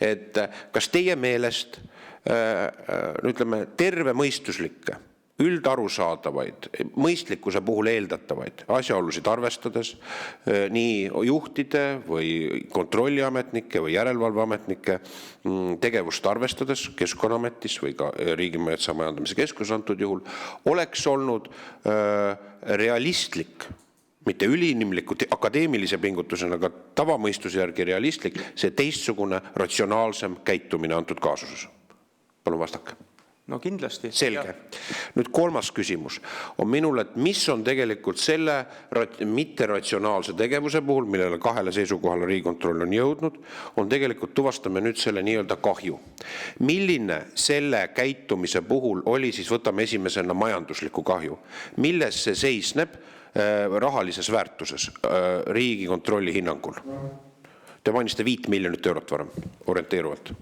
Et kas teie meelest ütleme, tervemõistuslikke, üldarusaadavaid, mõistlikkuse puhul eeldatavaid asjaolusid arvestades nii juhtide või kontrolliametnike või järelevalveametnike tegevust arvestades Keskkonnaametis või ka Riigimetsa Majandamise Keskus antud juhul oleks olnud realistlik, mitte üliinimliku akadeemilise pingutusena, aga tavamõistuse järgi realistlik, see teistsugune ratsionaalsem käitumine antud kaasuses. Palun vastake. No kindlasti. Selge. Nüüd kolmas küsimus on minul, et mis on tegelikult selle mitteratsionaalse tegevuse puhul, millele kahele seisukohale Riigikontroll on jõudnud, on tegelikult tuvastame nüüd selle nii-öelda kahju. Milline selle käitumise puhul oli siis, võtame esimesena majandusliku kahju, milles see seisneb rahalises väärtuses Riigikontrolli hinnangul? Te mainisite 5 miljonit eurot varem, orienteeruvalt.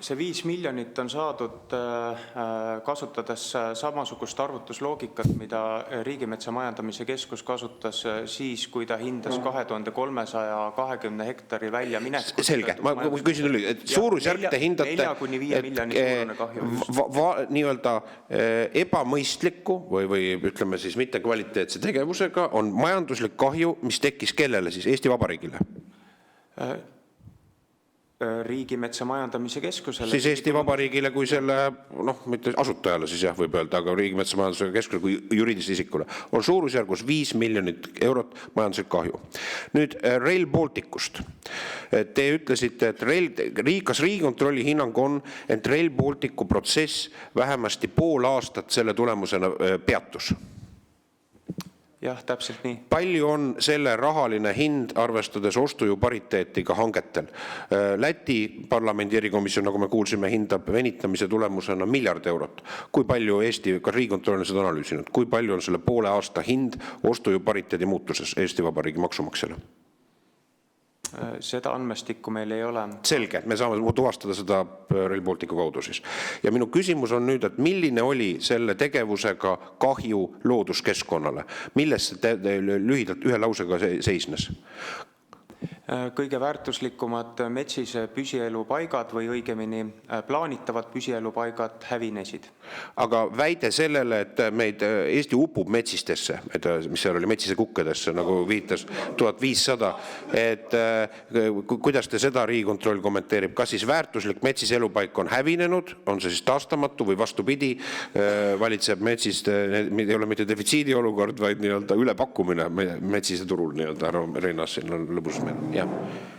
See 5 miljonit on saadud kasutades samasugust arvutusloogikat, mida Riigimetsa Majandamise Keskus kasutas siis, kui ta hindas 2320 hektari väljaminekut. Selge, ma küsin üle, et suurusjärk te hindate 4–5 miljoni suurune kahju. Nii-öelda ebamõistliku või ütleme siis mitte kvaliteetse tegevusega on majanduslik kahju, mis tekkis kellele siis, Eesti Vabariigile? Riigimetsa Majandamise Keskusele. Siis Eesti Vabariigile kui selle, mitte asutajale siis jah, võib öelda, aga Riigimetsa Majandamise Keskusele kui juriidilisele isikule on suurusjärgus 5 miljonit eurot majanduslik kahju. Nüüd Rail Balticust. Te ütlesite, et kas Riigikontrolli hinnang on, et Rail Balticu protsess vähemasti pool aastat selle tulemusena peatus? Jah, täpselt nii. Palju on selle rahaline hind, arvestades ostujõu pariteetiga hangetel? Läti parlamendi erikomisjon, nagu me kuulsime, hindab venitamise tulemusena 1 miljard eurot. Kui palju Eesti, ka Riigikontroll on seda analüüsinud, kui palju on selle poole aasta hind ostujõu pariteedi muutuses Eesti Vabariigi maksumaksjale? Seda andmestikku meil ei ole. Selge, me saame tuvastada seda Rail Balticu kaudu siis. Ja minu küsimus on nüüd, et milline oli selle tegevusega kahju looduskeskkonnale? Milles lühidalt ühe lausega seisnes? Kõige väärtuslikumad metsise püsielupaigad või õigemini plaanitavad püsielupaigad hävinesid. Aga väide sellele, et meid Eesti upub metsistesse, mis seal oli metsise kukkedesse, nagu viitas 1500, et kuidas te seda Riigikontroll kommenteerib, kas siis väärtuslik metsise elupaik on hävinenud, on see siis taastamatu või vastupidi, valitseb metsist, ei ole mitte defitsiidi olukord, vaid nii-öelda ülepakkumine metsise turul, nii-öelda härra Reinas siin on lõbus meil. Ja.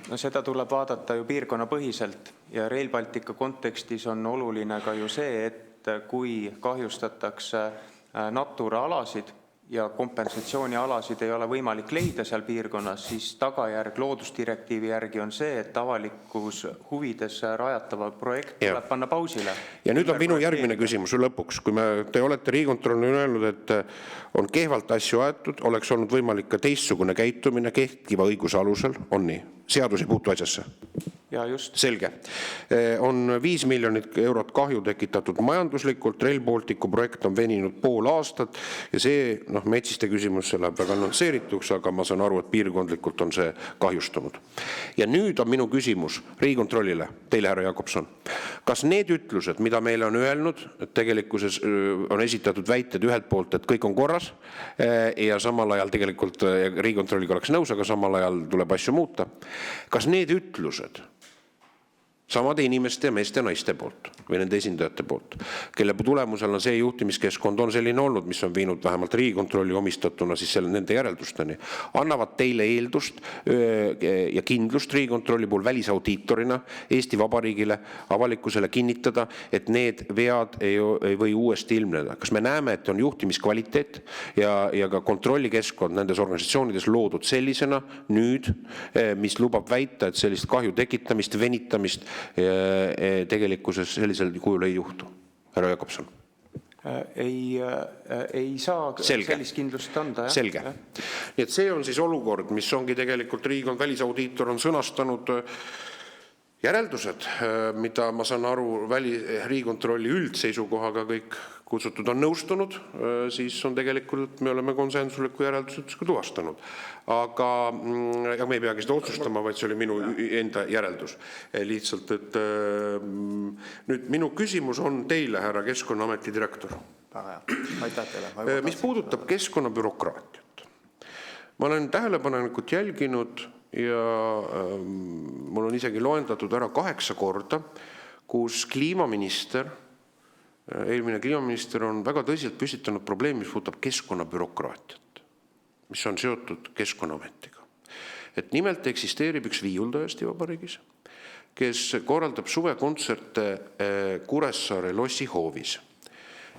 No seda tuleb vaadata ju piirkonnapõhiselt ja Rail Baltica kontekstis on oluline ka ju see, et kui kahjustatakse Natura alasid ja kompensatsioonialasid ei ole võimalik leida seal piirkonnas, siis tagajärg loodusdirektiivi järgi on see, et avalikus huvides rajatava projekt tuleb panna pausile. Ja nüüd on minu järgmine küsimus lõpuks. Kui te olete Riigikontrollile öelnud, et on kehvalt asju aetud, oleks olnud võimalik ka teistsugune käitumine kehtiva õiguse alusel, on nii? Seadus ei puutu asjasse? Ja just. Selge. On 5 miljonit eurot kahju tekitatud majanduslikult, Rail Balticu projekt on veninud pool aastat ja see, metsiste küsimus, see läheb väga annonseerituks, aga ma saan aru, et piirkondlikult on see kahjustunud. Ja nüüd on minu küsimus Riigikontrollile, teile härra Jakobson. Kas need ütlused, mida meile on öelnud, et tegelikkuses on esitatud väited ühelt poolt, et kõik on korras ja samal ajal tegelikult Riigikontrolliga oleks nõus, aga samal ajal tuleb asju muuta. Kas need ütlused samade inimeste, meeste ja naiste poolt või nende esindajate poolt, kelle tulemusel on see juhtimiskeskkond on selline olnud, mis on viinud vähemalt Riigikontrolli omistatuna siis nende järeldusteni, annavad teile eeldust ja kindlust Riigikontrolli puhul välisaudiitorina Eesti Vabariigile, avalikkusele kinnitada, et need vead ei või uuesti ilmneda. Kas me näeme, et on juhtimiskvaliteet ja ka kontrollikeskkond nendes organisatsioonides loodud sellisena nüüd, mis lubab väita, et sellist kahju tekitamist, venitamist tegelikkuses sellisel kujul ei juhtu? Härra Jakobson. Ei saa sellist kindlust anda. Selge. Nii et see on siis olukord, mis ongi tegelikult Riigikond välisaudiitor on sõnastanud järeldused, mida ma saan aru Riigikontrolli üldseisukohaga kõik kutsutud on nõustunud, siis on tegelikult, me oleme konsensusliku järeldused ka tuvastanud. Aga ja me ei peagi seda otsustama, vaid see oli minu enda järeldus. Lihtsalt, et nüüd minu küsimus on teile, härra Keskkonnaameti direktor. Väga hea. Aitäh teile. Mis puudutab keskkonnabürokraatiat. Ma olen tähelepanelikult jälginud ja mul on isegi loendatud ära 8 korda, kus eelmine kliimaminister on väga tõsiselt püstitanud probleemi, mis puudutab keskkonnabürokraatiat, mis on seotud Keskkonnaametiga. Et nimelt eksisteerib üks viiuldaja Eesti Vabariigis, kes korraldab suvekontserte Kuressaare lossihoovis.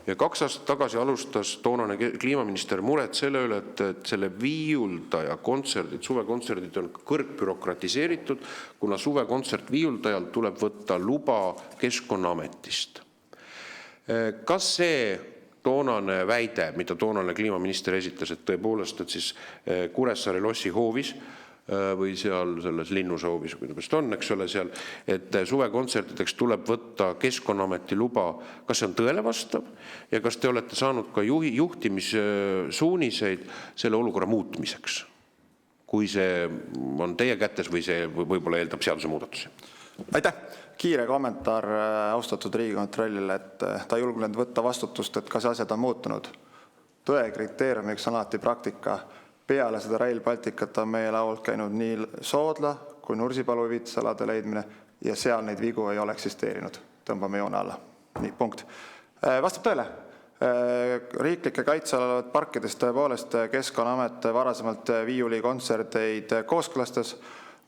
Ja 2 aastat tagasi alustas toonane kliimaminister muret selle üle, et selle viiuldaja kontserdid, suvekontserdid on kõrgbürokratiseeritud, kuna suvekontsert viiuldajal tuleb võtta luba Keskkonnaametist. Kas see toonane väide, mida toonane kliimaminister esitas, et tõepoolest, et siis Kuressaare lossihoovis või seal selles linnusehoovis, kuidas on, eks ole seal, et suvekontsertideks tuleb võtta Keskkonnaameti luba, kas see on tõele vastav ja kas te olete saanud ka juhtimissuuniseid selle olukorra muutmiseks, kui see on teie kätes või see võib-olla eeldab seaduse muudatusi? Aitäh! Kiire kommentaar austatud Riigikontrollile, et ta julgenud võtta vastutust, et kas asjad on muutunud. Tõe kriteeriumiks on alati praktika. Peale seda Rail Balticut on meie laualt käinud nii Soodla kui Nursipalu viitsalade leidmine ja seal neid vigu ei ole eksisteerinud. Tõmbame joone alla. Nii, punkt. Vastab tõele. Riiklike kaitseala olevad parkides tõepoolest Keskkonnaamet varasemalt viiuli kontserteid kooskõlastas.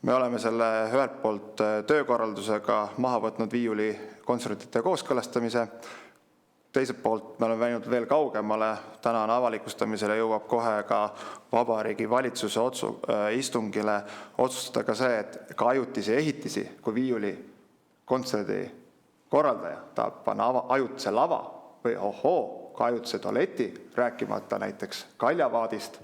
Me oleme selle ühelt poolt töökorraldusega maha võtnud viiuli kontsertide kooskõlastamise. Teiselt poolt me oleme läinud veel kaugemale. Täna on avalikustamisele jõuab kohe ka Vabariigi Valitsuse istungile otsustada ka see, et ka ajutisi ehitisi, kui viiuli kontserdi korraldaja tahab panna ajutise lava või ka ajutise tualeti, rääkimata näiteks Kaljavaadist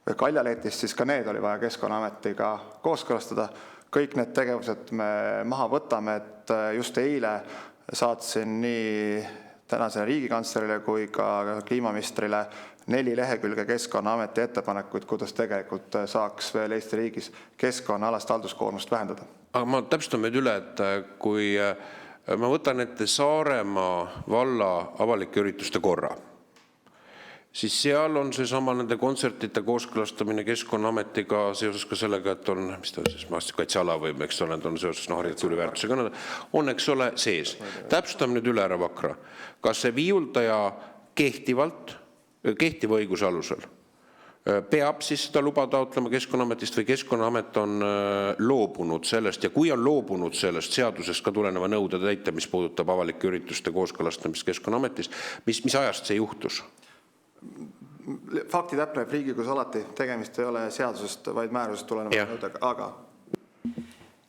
või Kaljaletist, siis ka need oli vaja Keskkonnaametiga kooskõlastada. Kõik need tegevused me maha võtame, et just eile saatsin nii tänasele riigikantslerile kui ka kliimaministrile 4 lehekülge Keskkonnaameti ettepanekuid, kuidas tegelikult saaks veel Eesti riigis keskkonnaalast halduskoormust vähendada. Aga ma täpsustan meid üle, et kui ma võtan ette Saaremaa valla avalike ürituste korra, siis seal on see sama nende kontsertide kooskõlastamine Keskkonnaametiga seoses ka sellega, et on, mis ta siis maastikukaitseala või eks ole, on seoses arhitektuuriväärtusega, on eks ole sees. Täpsustame nüüd üle, härra Vakra, kas see viiuldaja kehtiva õiguse alusel peab siis seda luba taotlema Keskkonnaametist või Keskkonnaamet on loobunud sellest ja kui on loobunud sellest seadusest ka tuleneva nõude täita, mis puudutab avalike ürituste kooskõlastamist Keskkonnaametist, mis ajast see juhtus? Fakti täpneb Riigikogus alati, tegemist ei ole seadusest, vaid määrusest tuleneva nõudega, aga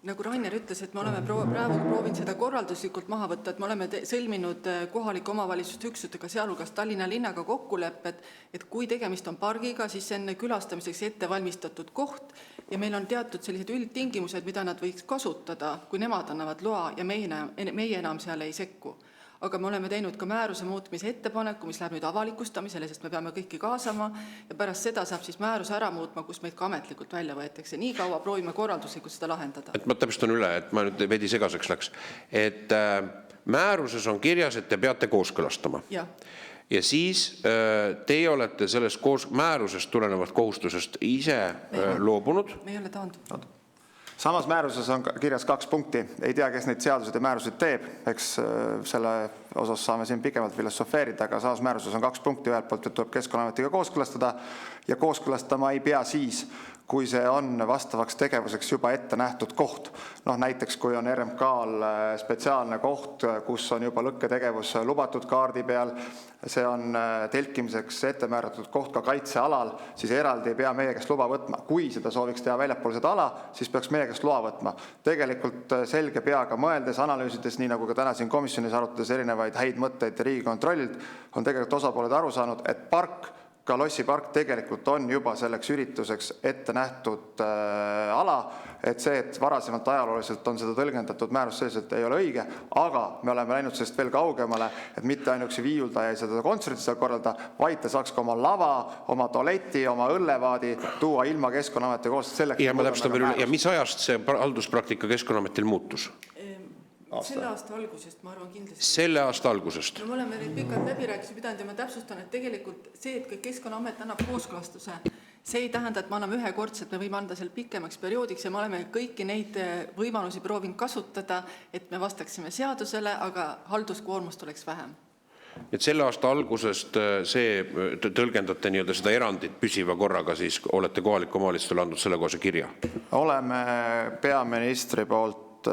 nagu Rainer ütles, et me oleme praegu proovinud seda korralduslikult maha võtta, et me oleme sõlminud kohalike omavalitsuste üksustega, sealhulgas Tallinna linnaga kokkulepped, et kui tegemist on pargiga, siis enne külastamiseks ette valmistatud koht ja meil on teatud sellised üldtingimused, mida nad võiks kasutada, kui nemad annavad loa ja meie enam seal ei sekku. Aga me oleme teinud ka määruse muutmise ettepaneku, mis läheb nüüd avalikustamisele, sest me peame kõiki kaasama ja pärast seda saab siis määruse ära muutma, kus meid ka ametlikult välja võetakse. Nii kaua proovime korralduslikult seda lahendada. Et ma täpsustan üle, et ma nüüd veidi segaseks läks. Et määruses on kirjas, et te peate kooskõlastama. Ja siis teie olete sellest määrusest tulenevalt kohustusest ise loobunud. Me ei ole taandunud. Samas määruses on kirjas 2 punkti. Ei tea, kes neid seadused ja määruseid teeb. Eks selle osas saame siin pikemalt filosofeerida, aga samas määruses on 2 punkti. Ühelt poolt, et tuleb Keskkonnaametiga kooskõlastada ja kooskõlastama ei pea siis, kui see on vastavaks tegevuseks juba ette nähtud koht. Näiteks, kui on RMK-l spetsiaalne koht, kus on juba lõkketegevus lubatud kaardi peal, see on telkimiseks ette määratud koht ka kaitsealal, siis eraldi ei pea meie käest luba võtma. Kui seda sooviks teha väljapool seda ala, siis peaks meie käest loa võtma. Tegelikult selge peaga mõeldes, analüüsides, nii nagu ka täna siin komisjonis arutades erinevaid häid mõtteid Riigikontrollilt, on tegelikult osapooled aru saanud, et park ka Lossi park tegelikult on juba selleks ürituseks ette nähtud ala, et see, et varasemalt ajalooliselt on seda tõlgendatud määrus selliselt, ei ole õige, aga me oleme läinud sellest veel kaugemale, et mitte ainuüksi viiuldaja ei seda kontserti seal korralda, vaid ta saaks ka oma lava, oma tualeti, oma õllevaadi tuua ilma Keskkonnaameti koos selleks. Ja ma täpsustan veel üle, ja mis ajast see halduspraktika Keskkonnaametil muutus? Selle aasta algusest, ma arvan kindlasti. Selle aasta algusest. No, me oleme neid pikalt läbirääkimisi pidanud ja ma täpsustan, et tegelikult see, et Keskkonnaamet annab kooskõlastuse, see ei tähenda, et me anname ühekordselt, me võime anda seal pikemaks perioodiks ja me oleme kõiki neid võimalusi proovinud kasutada, et me vastaksime seadusele, aga halduskoormust oleks vähem. Et selle aasta algusest see tõlgendate nii-öelda seda erandit püsiva korraga, siis olete kohaliku omavalitsustele andnud selle kohase kirja? Oleme peaministri poolt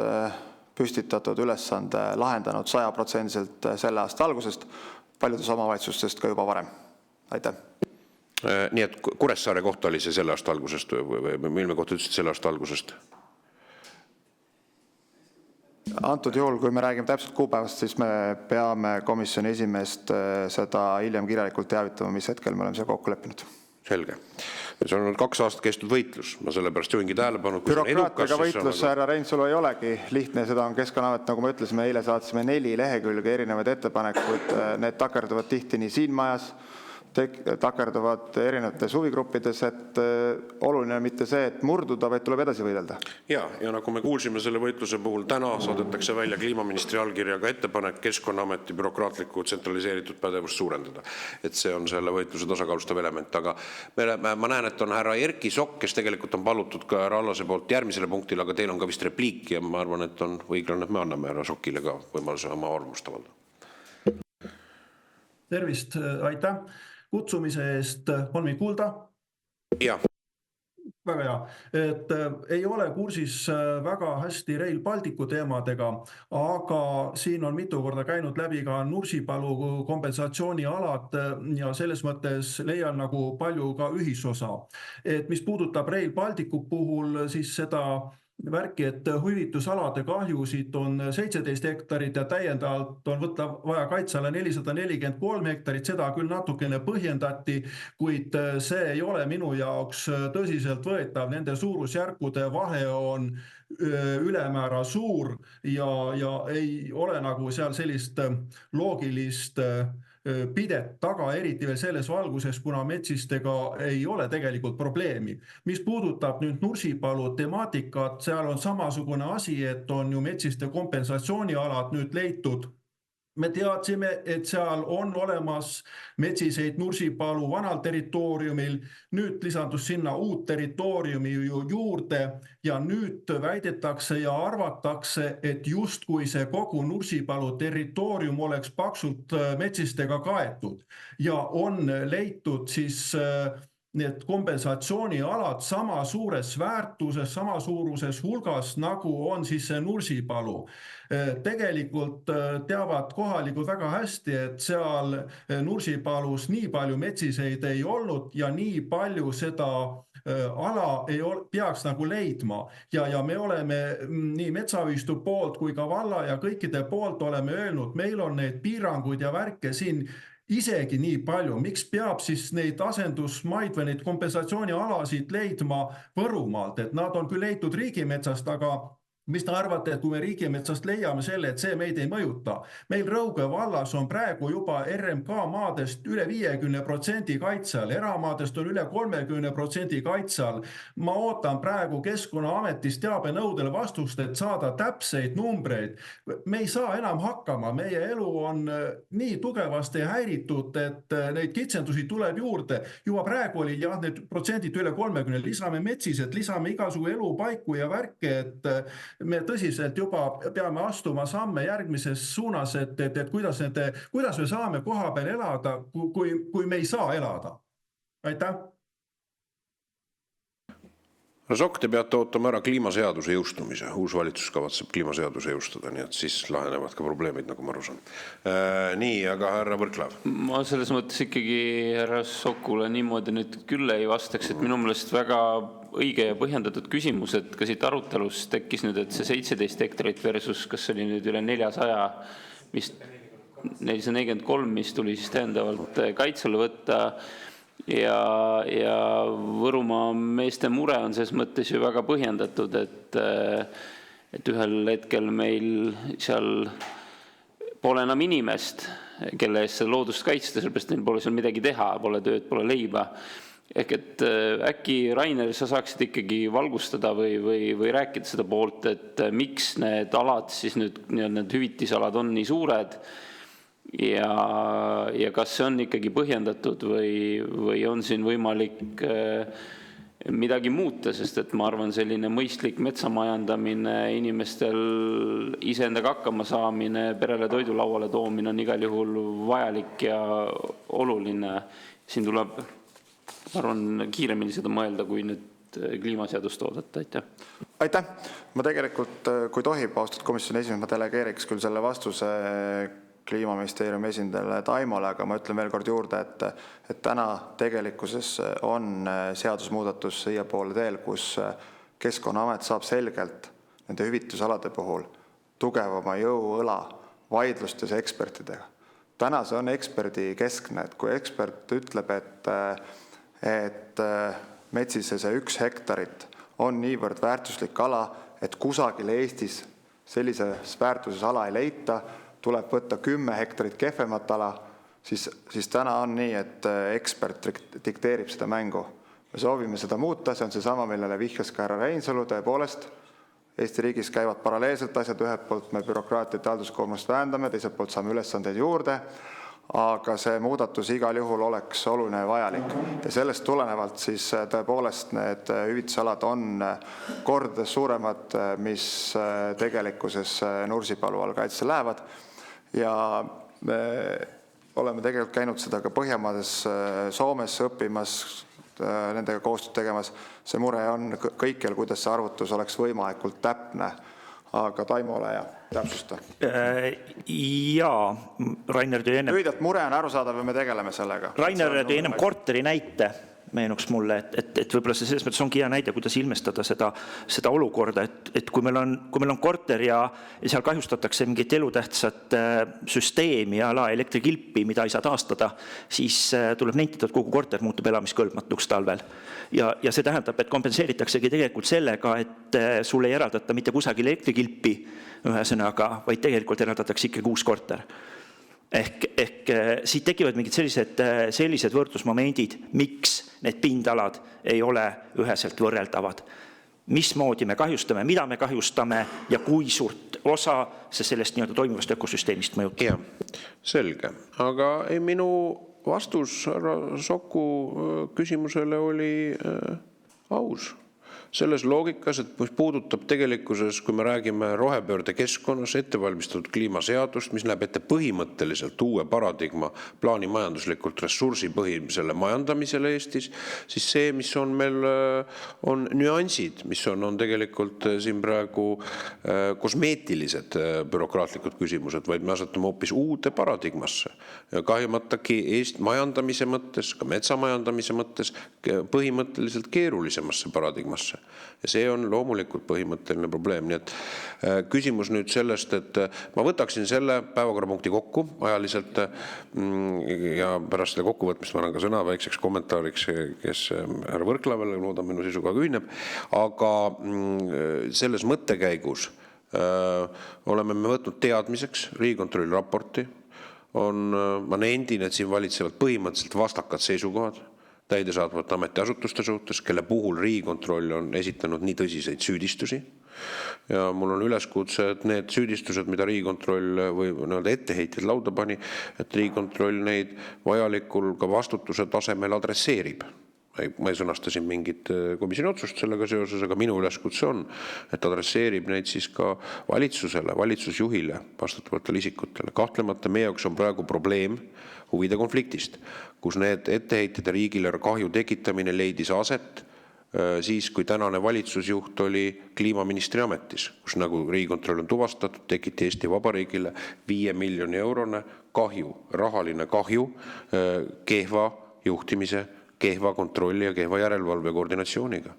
püstitatud ülesande lahendanud 100% selle aasta algusest, paljudes omavalitsustest ka juba varem. Aitäh. Nii et Kuressaare kohta oli see selle aasta algusest või mille kohta ütlesid selle aasta algusest? Antud juhul, kui me räägime täpselt kuupäevast, siis me peame komisjoni esimeest seda hiljem kirjalikult teavitama, mis hetkel me oleme seda kokku leppinud. Selge. See on olnud 2 aastat kestnud võitlus. Ma sellepärast juhingi tähelepanu. Bürokraatiaga võitlus, härra Reinsalu, ei olegi lihtne. Seda on Keskkonnaamet, nagu me ütlesime, eile saatsime 4 lehekülge erinevaid ettepanekuid. Need takerduvad tihti nii siin majas, takerduvad erinevates huvigruppides, et oluline on mitte see, et murduda, vaid tuleb edasi võidelda. Ja nagu me kuulsime selle võitluse puhul, täna saadetakse välja kliimaministri allkirjaga ettepanek Keskkonnaameti bürokraatlikku tsentraliseeritud pädevust suurendada. Et see on selle võitluse tasakaalustav element. Aga ma näen, et on härra Erki Sokk, kes tegelikult on palutud ka härra Allase poolt järgmisele punktile, aga teil on ka vist repliik ja ma arvan, et on õiglane, et me anname härra Sokile ka võimaluse oma arvamust avaldada. Tervist, aitäh kutsumise eest, on mind kuulda? Jah. Väga hea, et ei ole kursis väga hästi Rail Balticu teemadega, aga siin on mitu korda käinud läbi ka Nursipalu kompensatsioonialad ja selles mõttes leian nagu palju ka ühisosa. Et mis puudutab Rail Balticu puhul, siis seda värki, et hüvitusalade kahjusid on 17 hektarit ja täiendavalt on võtta vaja kaitseala 443 hektarit, seda küll natukene põhjendati, kuid see ei ole minu jaoks tõsiselt võetav, nende suurusjärkude vahe on ülemäära suur ja ei ole nagu seal sellist loogilist pidet taga, eriti veel selles valguses, kuna metsistega ei ole tegelikult probleemi. Mis puudutab nüüd Nursipalu temaatikat, seal on samasugune asi, et on ju metsiste kompensatsioonialad nüüd leitud. Me teadsime, et seal on olemas metsiseid Nursipalu vanal territooriumil, nüüd lisandus sinna uut territooriumi juurde ja nüüd väidetakse ja arvatakse, et justkui see kogu Nursipalu territoorium oleks paksult metsistega kaetud ja on leitud siis need kompensatsioonialad sama suures väärtuses, sama suuruses hulgas, nagu on siis see Nursipalu. Tegelikult teavad kohalikud väga hästi, et seal Nursipalus nii palju metsiseid ei olnud ja nii palju seda ala ei peaks nagu leidma. Ja me oleme nii metsaühistu poolt kui ka valla ja kõikide poolt oleme öelnud, meil on neid piiranguid ja värke siin isegi nii palju, miks peab siis neid asendusmaid või neid kompensatsioonialasid leidma Võrumaalt, et nad on küll leitud riigimetsast, aga mis te arvate, et kui me riigimetsast leiame selle, et see meid ei mõjuta? Meil Rõuge vallas on praegu juba RMK maadest üle 50% kaitsel, eramaadest on üle 30% kaitsel. Ma ootan praegu Keskkonnaametist teabenõudele vastust, et saada täpseid numbreid. Me ei saa enam hakkama, meie elu on nii tugevasti häiritud, et neid kitsendusi tuleb juurde. Juba praegu oli need protsendid üle 30, lisame metsised, lisame igasugu elupaiku ja värke, et me tõsiselt juba peame astuma samme järgmises suunas, et kuidas me saame koha peal elada, kui me ei saa elada. Aitäh! Sokk, te peate ootama ära kliimaseaduse jõustumise. Uus valitsus kavatseb kliimaseaduse jõustada, nii et siis lahenevad ka probleemid, nagu ma aru saan. Nii, aga härra Võrklaev. Ma selles mõttes ikkagi härra Sokule niimoodi nüüd küll ei vastaks, et minu meelest väga õige ja põhjendatud küsimus, et ka siit arutelus tekkis nüüd, et see 17 hektarit versus kas oli nüüd üle 443, mis tuli siis täiendavalt kaitsele võtta. ja Võrumaa meeste mure on selles mõttes ju väga põhjendatud, et ühel hetkel meil seal pole enam inimest, kelle eest seda loodust kaitsta, sellepärast neil pole seal midagi teha, pole tööd, pole leiba. Ehk et äkki, Rainer, sa saaksid ikkagi valgustada või rääkida seda poolt, et miks need alad siis nüüd, need hüvitisalad on nii suured ja kas see on ikkagi põhjendatud või on siin võimalik midagi muuta, sest et ma arvan, selline mõistlik metsamajandamine, inimestel iseendaga hakkama saamine, perele toidu lauale toomine on igal juhul vajalik ja oluline. Siin tuleb, ma arvan, kiiremini seda mõelda, kui nüüd kliimaseadust oodata. Aitäh! Ma tegelikult, kui tohib, austatud komisjoni esimees, ma delegeeriks küll selle vastuse Kliimaministeeriumi esindajale Taimole, aga ma ütlen veel kord juurde, et täna tegelikkuses on seadusmuudatus siia poole teel, kus Keskkonnaamet saab selgelt nende hüvitusalade puhul tugevama jõuõla vaidlustes ekspertidega. Täna see on eksperdi keskne, et kui ekspert ütleb, et metsise see 1 hektarit on niivõrd väärtuslik ala, et kusagil Eestis sellises väärtuses ala ei leita, tuleb võtta 10 hektarit kehvemat ala, siis täna on nii, et ekspert dikteerib seda mängu. Me soovime seda muuta, see on seesama, millele vihjas ka härra Reinsalu, tõepoolest. Eesti riigis käivad paralleelselt asjad, ühelt poolt me bürokraatiat ja halduskoormust vähendame, teiselt poolt saame ülesandeid juurde, aga see muudatus igal juhul oleks oluline ja vajalik. Ja sellest tulenevalt siis tõepoolest need hüvitusalad on kordades suuremad, mis tegelikkuses Nursipalu all kaitse lähevad. Ja me oleme tegelikult käinud seda ka Põhjamaades, Soomes õppimas, nendega koostööd tegemas. See mure on kõikjal, kuidas see arvutus oleks võimalikult täpne, aga Taimole ja täpsusta. Jaa, Rainer tõi enne... Lühidalt mure on arusaadav ja me tegeleme sellega. Rainer tõi ennem korteri näite, meenuks mulle, et võib-olla see selles mõttes ongi hea näide, kuidas ilmestada seda olukorda, et kui meil on korter ja seal kahjustatakse mingit elutähtsat süsteemi ja elektrikilpi, mida ei saa taastada, siis tuleb nentida, et kogu korter muutub elamiskõlbmatuks talvel. Ja see tähendab, et kompenseeritaksegi tegelikult sellega, et sul ei eraldata mitte kusagil elektrikilpi ühesõnaga, vaid tegelikult eraldatakse ikkagi uus korter. Ehk siit tekivad mingid sellised võrdlusmomendid, miks need pindalad ei ole üheselt võrreldavad. Mismoodi me kahjustame, mida me kahjustame ja kui suurt osa see sellest nii-öelda toimivast ökosüsteemist mõjutab. Ja, selge. Aga minu vastus härra Soku küsimusele oli aus. Selles loogikas, et mis puudutab tegelikkuses, kui me räägime rohepöörde keskkonnas ettevalmistatud kliimaseadust, mis näeb ette põhimõtteliselt uue paradigma plaanimajanduslikult ressursipõhilisele majandamisele Eestis, siis see, mis on meil on nüansid, mis on tegelikult siin praegu kosmeetilised bürokraatlikud küsimused, vaid me asetame hoopis uude paradigmasse. Kahjumatagi Eesti majandamise mõttes, ka metsamajandamise mõttes põhimõtteliselt keerulisemasse paradigmasse. Ja see on loomulikult põhimõtteline probleem. Nii et küsimus nüüd sellest, et ma võtaksin selle päevakorrapunkti kokku ajaliselt ja pärast selle kokkuvõtmist ma annan ka sõna väikseks kommentaariks, kes härra Võrklaevale loodan minu sisuga ühineb, aga selles mõttekäigus oleme me võtnud teadmiseks Riigikontrolli raporti, ma nendin, et siin valitsevad põhimõtteliselt vastakad seisukohad täidesaatvate ametiasutuste suhtes, kelle puhul Riigikontroll on esitanud nii tõsiseid süüdistusi. Ja mul on üleskutse, et need süüdistused, mida Riigikontroll või etteheitjad lauda pani, et Riigikontroll neid vajalikul ka vastutuse tasemel adresseerib. Ma ei sõnasta siin mingit komisjoni otsust sellega seoses, aga minu üleskutse on, et adresseerib neid siis ka valitsusele, valitsusjuhile, vastutavatele isikutele. Kahtlemata meie jaoks on praegu probleem huvide konfliktist, kus need etteheitjad riigile kahju tekitamine leidis aset siis, kui tänane valitsusjuht oli kliimaministri ametis, kus nagu Riigikontroll on tuvastatud, tekiti Eesti Vabariigile 5 miljoni eurone kahju, rahaline kahju kehva juhtimise, kehva kontrolli ja kehva järelevalve koordinatsiooniga.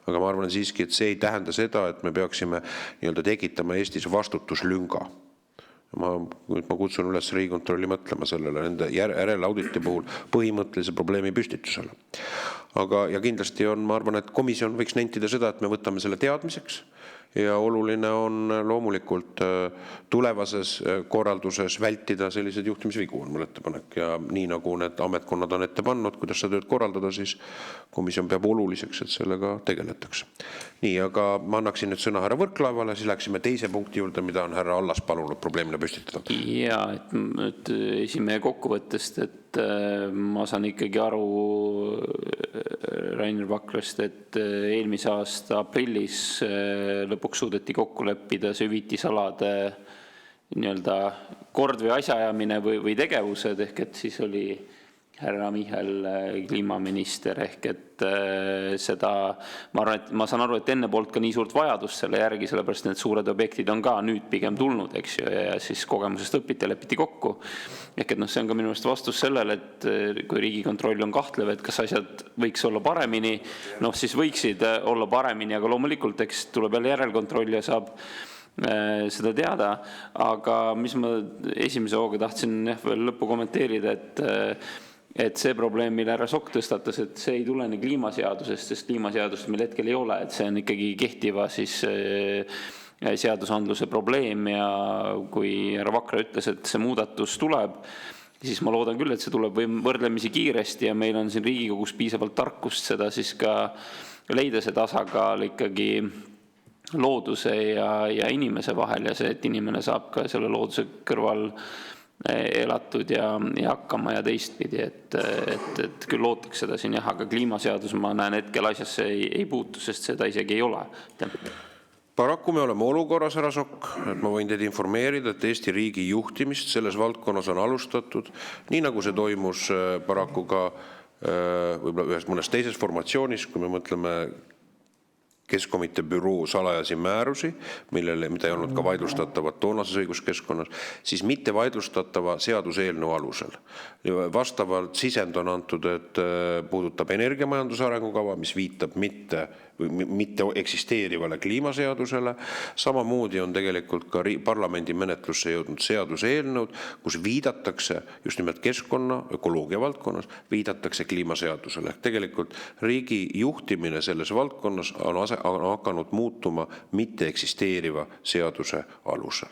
Aga ma arvan siiski, et see ei tähenda seda, et me peaksime tekitama Eestis vastutuslünga. Ma kutsun üles Riigikontrolli mõtlema sellele nende järelauditi puhul põhimõttelise probleemi püstitusele. Ja kindlasti ma arvan, et komisjon võiks nentida seda, et me võtame selle teadmiseks ja oluline on loomulikult tulevases korralduses vältida selliseid juhtimisvigu, on mul ettepanek. Ja nii nagu need ametkonnad on ette pannud, kuidas seda tööd korraldada, siis komisjon peab oluliseks, et sellega tegeletakse. Nii, aga ma annaksin nüüd sõna härra Võrklaevale, siis läksime teise punkti juurde, mida on härra Allas palunud probleemile püstitada. Ja, et esimehe kokkuvõttest, et ma saan ikkagi aru Rainer Vakrast, et eelmise aasta aprillis lõpuks suudeti kokku leppida see hüvitisalade nii-öelda kord või asjaajamine või tegevused, ehk et siis oli härra Michal kliimaminister, ehk et seda, ma saan aru, et enne poolt ka nii suurt vajadust selle järgi, sellepärast need suured objektid on ka nüüd pigem tulnud, eks ju, ja siis kogemusest õpiti ja lepiti kokku. Ehk et see on ka minu meelest vastus sellele, et kui Riigikontroll on kahtlev, et kas asjad võiks olla paremini, siis võiksid olla paremini, aga loomulikult, eks tuleb jälle järelkontroll ja saab seda teada, aga mis ma esimese hooga tahtsin veel lõppu kommenteerida, et see probleem, mille härra Sokk tõstatas, et see ei tulene kliimaseadusest, sest kliimaseadust meil hetkel ei ole, et see on ikkagi kehtiva siis seadusandluse probleem ja kui härra Vakra ütles, et see muudatus tuleb, siis ma loodan küll, et see tuleb võrdlemisi kiiresti ja meil on siin Riigikogus piisavalt tarkust seda siis ka leida see tasakaal ikkagi looduse ja inimese vahel ja see, et inimene saab ka selle looduse kõrval elatud ja hakkama ja teistpidi, et küll lootaks seda siin jah, aga kliimaseadus ma näen hetkel asjasse ei puutu, sest seda isegi ei ole. Paraku me oleme olukorras, härra Sokk, et ma võin teid informeerida, et Eesti riigi juhtimist selles valdkonnas on alustatud, nii nagu see toimus paraku ka võib-olla ühes mõnes teises formatsioonis, kui me mõtleme Keskkomitee büroo salajasi määrusi, mida ei olnud ka vaidlustatavat toonases õiguskeskkonnas, siis mitte vaidlustatava seaduseelnõu alusel. Vastavalt sisend on antud, et puudutab energiamajanduse arengukava, mis viitab mitte eksisteerivale kliimaseadusele. Samamoodi on tegelikult ka parlamendi menetlusse jõudnud seaduseelnõud, kus viidatakse just nimelt keskkonna, ökoloogia valdkonnas, viidatakse kliimaseadusele. Tegelikult riigi juhtimine selles valdkonnas on hakanud muutuma mitte eksisteeriva seaduse alusel.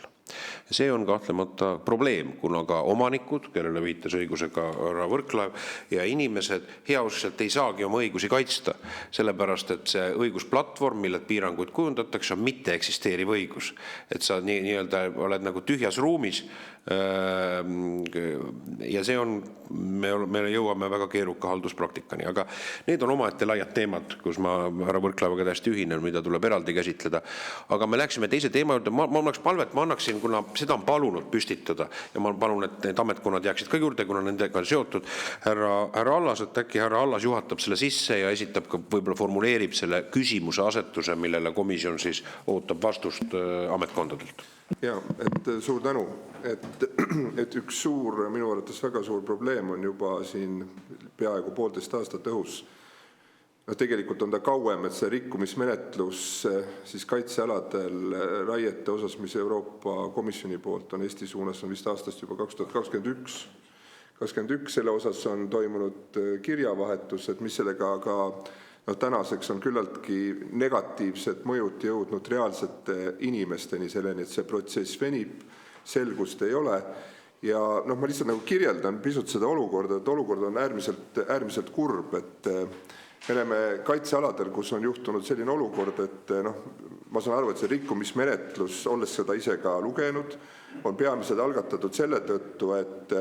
See on kahtlemata probleem, kuna ka omanikud, kellele viitas õigusega härra Võrklaev, ja inimesed heauskselt ei saagi oma õigusi kaitsta, sellepärast et see õigusplatvorm, mille piiranguid kujundatakse, on mitte eksisteeriv õigus. Et sa nii-öelda oled nagu tühjas ruumis ja see on, me jõuame väga keeruka halduspraktikani, aga need on omaette laiad teemad, kus ma härra Võrklaevaga täiesti ühinen, mida tuleb eraldi käsitleda. Aga me läksime teise teema juurde, ma oleks palvet, ma annaksin, kuna seda on palunud püstitada ja ma palun, et need ametkonnad jääksid ka juurde, kuna nendega on seotud härra Allas, et äkki härra Allas juhatab selle sisse ja esitab ka, võib-olla formuleerib selle küsimuse asetuse, millele komisjon siis ootab vastust ametkondadelt. Ja, et suur tänu, et üks suur, minu arvates väga suur probleem on juba siin peaaegu 1,5 aastat õhus. Tegelikult on ta kauem, et see rikkumismenetlus siis kaitsealadel raiete osas, mis Euroopa Komisjoni poolt on Eesti suunas, on vist aastast juba 2021. Selle osas on toimunud kirjavahetused, mis sellega aga tänaseks on küllaltki negatiivsed mõjud jõudnud reaalsete inimesteni selleni, et see protsess venib, selgust ei ole. Ja ma lihtsalt nagu kirjeldan pisut seda olukorda, et olukord on äärmiselt kurb, et me oleme kaitsealadel, kus on juhtunud selline olukord, et ma saan aru, et see rikkumismenetlus, olles seda ise ka lugenud, on peamiselt algatatud selle tõttu, et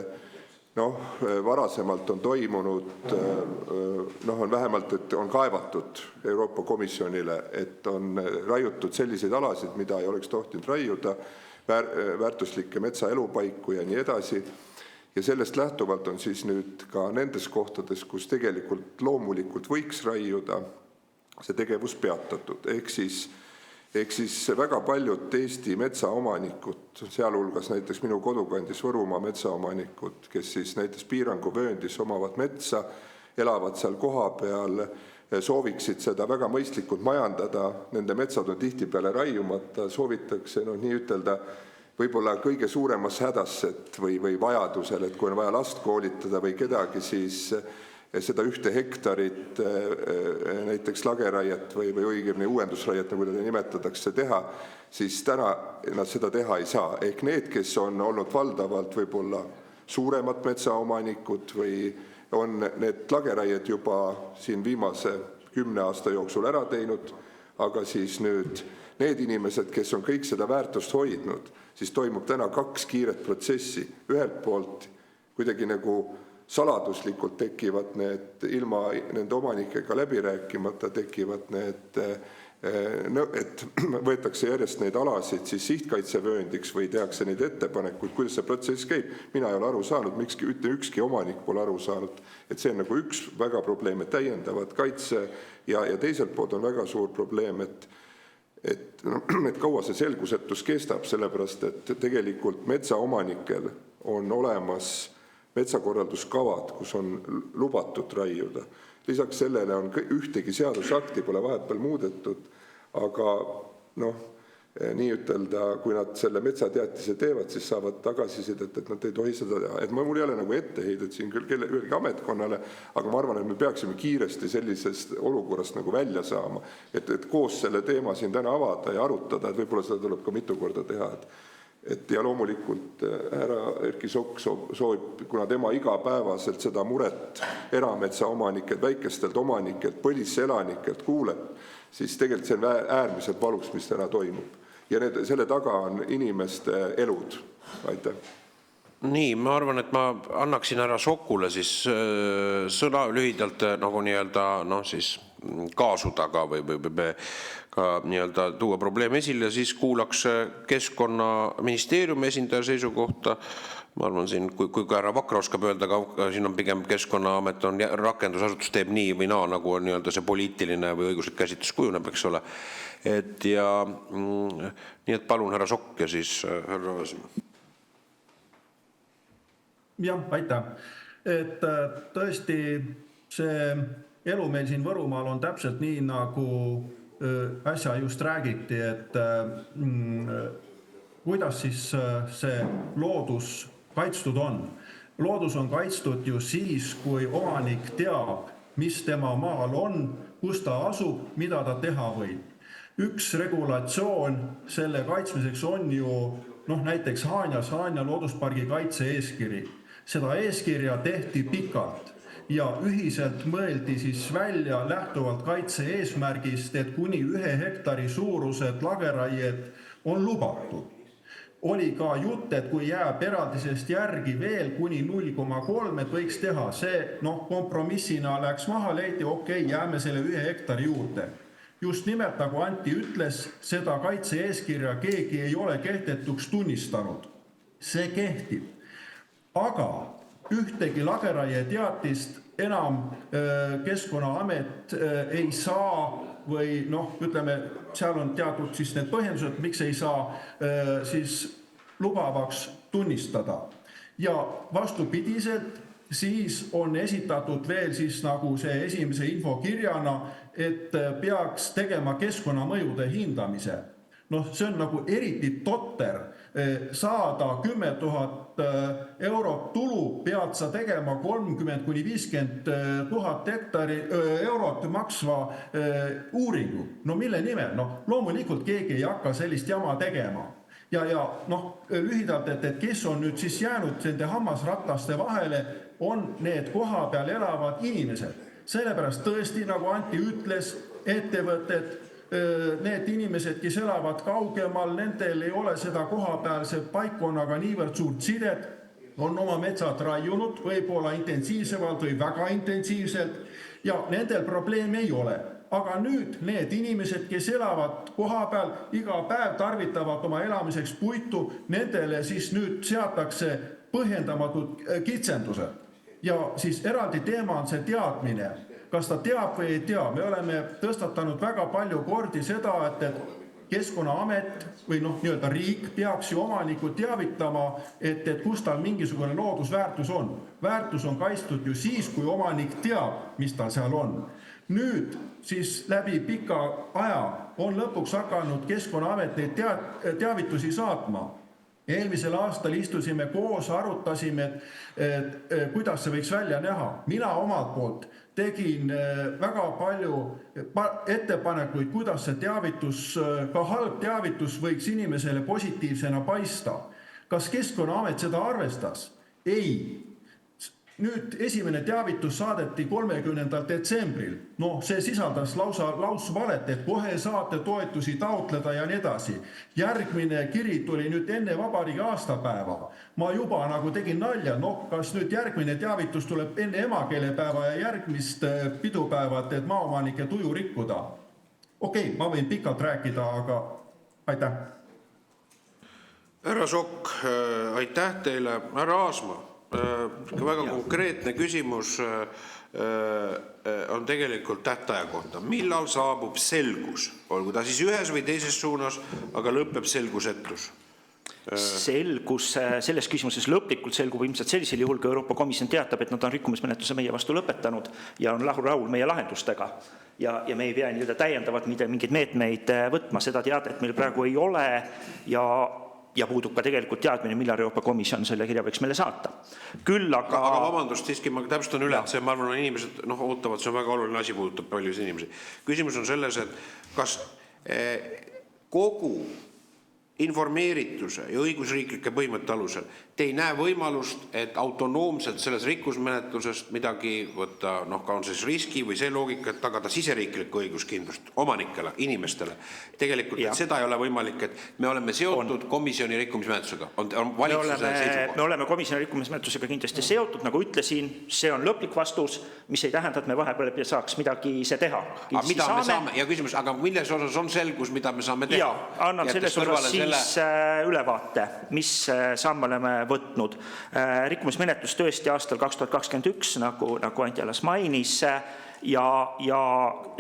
varasemalt on toimunud, on vähemalt, et on kaevatud Euroopa Komisjonile, et on raiutud selliseid alasid, mida ei oleks tohtinud raiuda, väärtuslikke metsaelupaiku ja nii edasi. Ja sellest lähtuvalt on siis nüüd ka nendes kohtades, kus tegelikult loomulikult võiks raiuda, see tegevus peatatud. Ehk siis väga paljud Eesti metsaomanikud, sealhulgas näiteks minu kodukandis Võrumaa metsaomanikud, kes siis näiteks piiranguvööndis omavad metsa, elavad seal koha peal, sooviksid seda väga mõistlikult majandada, nende metsad on tihtipeale raiumata, soovitakse nii ütelda võib-olla kõige suuremas hädas või vajadusel, et kui on vaja last koolitada või kedagi, siis seda 1 hektarit näiteks lageraiet või õigemini uuendusraiet, nagu teda nimetatakse, teha, siis täna nad seda teha ei saa. Ehk need, kes on olnud valdavalt võib-olla suuremad metsaomanikud või on need lageraied juba siin viimase 10 aasta jooksul ära teinud, aga siis nüüd need inimesed, kes on kõik seda väärtust hoidnud, siis toimub täna 2 kiiret protsessi. Ühelt poolt kuidagi nagu saladuslikult tekivad need, ilma nende omanikega läbi rääkimata tekivad need, et võetakse järjest neid alasid siis sihtkaitsevööndiks või tehakse neid ettepanekuid, kuidas see protsess käib. Mina ei ole aru saanud, miks ükski omanik pole aru saanud, et see on nagu üks väga probleem, et täiendavad kaitse ja teiselt poolt on väga suur probleem, et kaua see selgusetus kestab, sellepärast et tegelikult metsaomanikel on olemas metsakorralduskavad, kus on lubatud raiuda. Lisaks sellele on ühtegi seadusakti pole vahepeal muudetud, aga nii ütelda, kui nad selle metsateatise teevad, siis saavad tagasisidet, et nad ei tohi seda teha. Et mul ei ole nagu etteheidet siin küll ühelgi ametkonnale, aga ma arvan, et me peaksime kiiresti sellisest olukorrast nagu välja saama, et koos selle teema siin täna avada ja arutada, et võib-olla seda tuleb ka mitu korda teha. Ja loomulikult härra Erki Sokk soovib, kuna tema igapäevaselt seda muret erametsaomanikelt, väikestelt omanikelt, põliselanikelt kuuleb, siis tegelikult see on äärmiselt valus, mis täna toimub. Ja selle taga on inimeste elud. Aitäh. Nii, ma arvan, et ma annaksin härra Sokule siis sõna lühidalt nagu nii-öelda siis kaasuda või ka nii-öelda tuua probleem esile ja siis kuulaks Keskkonnaministeeriumi esindaja seisukohta. Ma arvan siin, kui ka härra Vakra oskab öelda, aga siin on pigem Keskkonnaamet on rakendusasutus teeb nii või naa, nagu on nii-öelda see poliitiline või õiguslik käsitlus kujuneb, eks ole. Nii et palun härra Sokk ja siis härra Aasimaa. Jah, aitäh. Et tõesti see elu meil siin Võrumaal on täpselt nii, nagu äsja just räägiti, et kuidas siis see loodus kaitstud on. Loodus on kaitstud ju siis, kui omanik teab, mis tema maal on, kus ta asub, mida ta teha võib. Üks regulatsioon selle kaitsmiseks on ju näiteks Haanja looduspargi kaitse eeskiri. Seda eeskirja tehti pikalt ja ühiselt mõeldi siis välja lähtuvalt kaitse eesmärgist, et kuni 1 hektari suurused lageraied on lubatud. Oli ka jutt, et kui jääb eraldisest järgi veel kuni 0,3, et võiks teha. See kompromissina läks maha, leiti, okei, jääme selle 1 hektari juurde. Just nimelt, nagu Anti ütles, seda kaitse eeskirja keegi ei ole kehtetuks tunnistanud. See kehtib. Aga ühtegi lageraie teatist enam Keskkonnaamet ei saa või ütleme, seal on teatud siis need põhjendused, miks ei saa siis lubavaks tunnistada. Ja vastupidiselt siis on esitatud veel siis nagu see esimese infokirjana, et peaks tegema keskkonnamõjude hindamise. See on nagu eriti totter. Saada 10 000 eurot tulu, pead sa tegema 30 kuni 50 000 eurot maksva uuringu. Mille nimel? Loomulikult keegi ei hakka sellist jama tegema. Ja lühidalt, et kes on nüüd siis jäänud nende hammasrataste vahele, on need koha peal elavad inimesed. Sellepärast tõesti, nagu Anti ütles, ettevõtted, need inimesed, kes elavad kaugemal, nendel ei ole seda kohapealse paikkonnaga niivõrd suurt sidet, on oma metsad raiunud, võib-olla intensiivsemalt või väga intensiivselt ja nendel probleemi ei ole. Aga nüüd need inimesed, kes elavad kohapeal, iga päev tarvitavad oma elamiseks puitu, nendele siis nüüd seatakse põhjendamatud kitsendused. Ja siis eraldi teema on see teadmine. Kas ta teab või ei tea? Me oleme tõstatanud väga palju kordi seda, et Keskkonnaamet või nii-öelda riik peaks ju omanikud teavitama, et kus tal mingisugune loodusväärtus on. Väärtus on kaitstud ju siis, kui omanik teab, mis tal seal on. Nüüd siis läbi pika aja on lõpuks hakanud Keskkonnaamet neid teavitusi saatma. Eelmisel aastal istusime koos, arutasime, kuidas see võiks välja näha. Mina omalt poolt tegin väga palju ettepanekuid, kuidas see teavitus, ka halb teavitus võiks inimesele positiivsena paista. Kas Keskkonnaamet seda arvestas? Ei. Nüüd esimene teavitus saadeti 30. detsembril. See sisaldas lausvalet, et kohe saate toetusi taotleda ja nii edasi. Järgmine kiri tuli nüüd enne vabariigi aastapäeva. Ma juba nagu tegin nalja, kas nüüd järgmine teavitus tuleb enne emakeelepäeva ja järgmist pidupäevat, et maaomanike tuju rikkuda. Okei, ma võin pikalt rääkida, aga aitäh. Härra Sokk, aitäh teile. Härra Aasma. Väga konkreetne küsimus on tegelikult tähtaja kohta. Millal saabub selgus? Olgu ta siis ühes või teises suunas, aga lõpeb selgusetus. Selgus selles küsimuses lõplikult selgub ilmselt sellisel juhul, kui Euroopa Komisjon teatab, et nad on rikkumismenetluse meie vastu lõpetanud ja on rahul meie lahendustega. Ja me ei pea täiendavalt mingeid meetmeid võtma. Seda teadet meil praegu ei ole ja puudub ka tegelikult teadmine, millal Euroopa Komisjon selle kirja võiks meile saata. Küll aga vabandust, siiski ma täpsustan üle, et see, ma arvan, inimesed ootavad, see on väga oluline asi, puudutab paljusid inimesi. Küsimus on selles, et kas kogu informeerituse ja õigusriiklike põhimõtte alusel te ei näe võimalust, et autonoomselt selles rikkusmenetlusest midagi võtta, ka on siis riski või see loogika, et tagada siseriiklikku õiguskindlust omanikele, inimestele. Tegelikult et seda ei ole võimalik, et me oleme seotud komisjoni rikkumismenetlusega. On valitsuse seisukoht. Me oleme komisjoni rikkumismenetlusega kindlasti seotud, nagu ütlesin, see on lõplik vastus, mis ei tähenda, et me vahepeal saaks midagi ise teha. Aga mida me saame? Ja küsimus, aga milles osas on selgus, mida me saame teha? Annan selles osas siis ülevaate, mis samme oleme võtnud. Rikkumismenetlus tõesti aastal 2021, nagu Anti Allas mainis, ja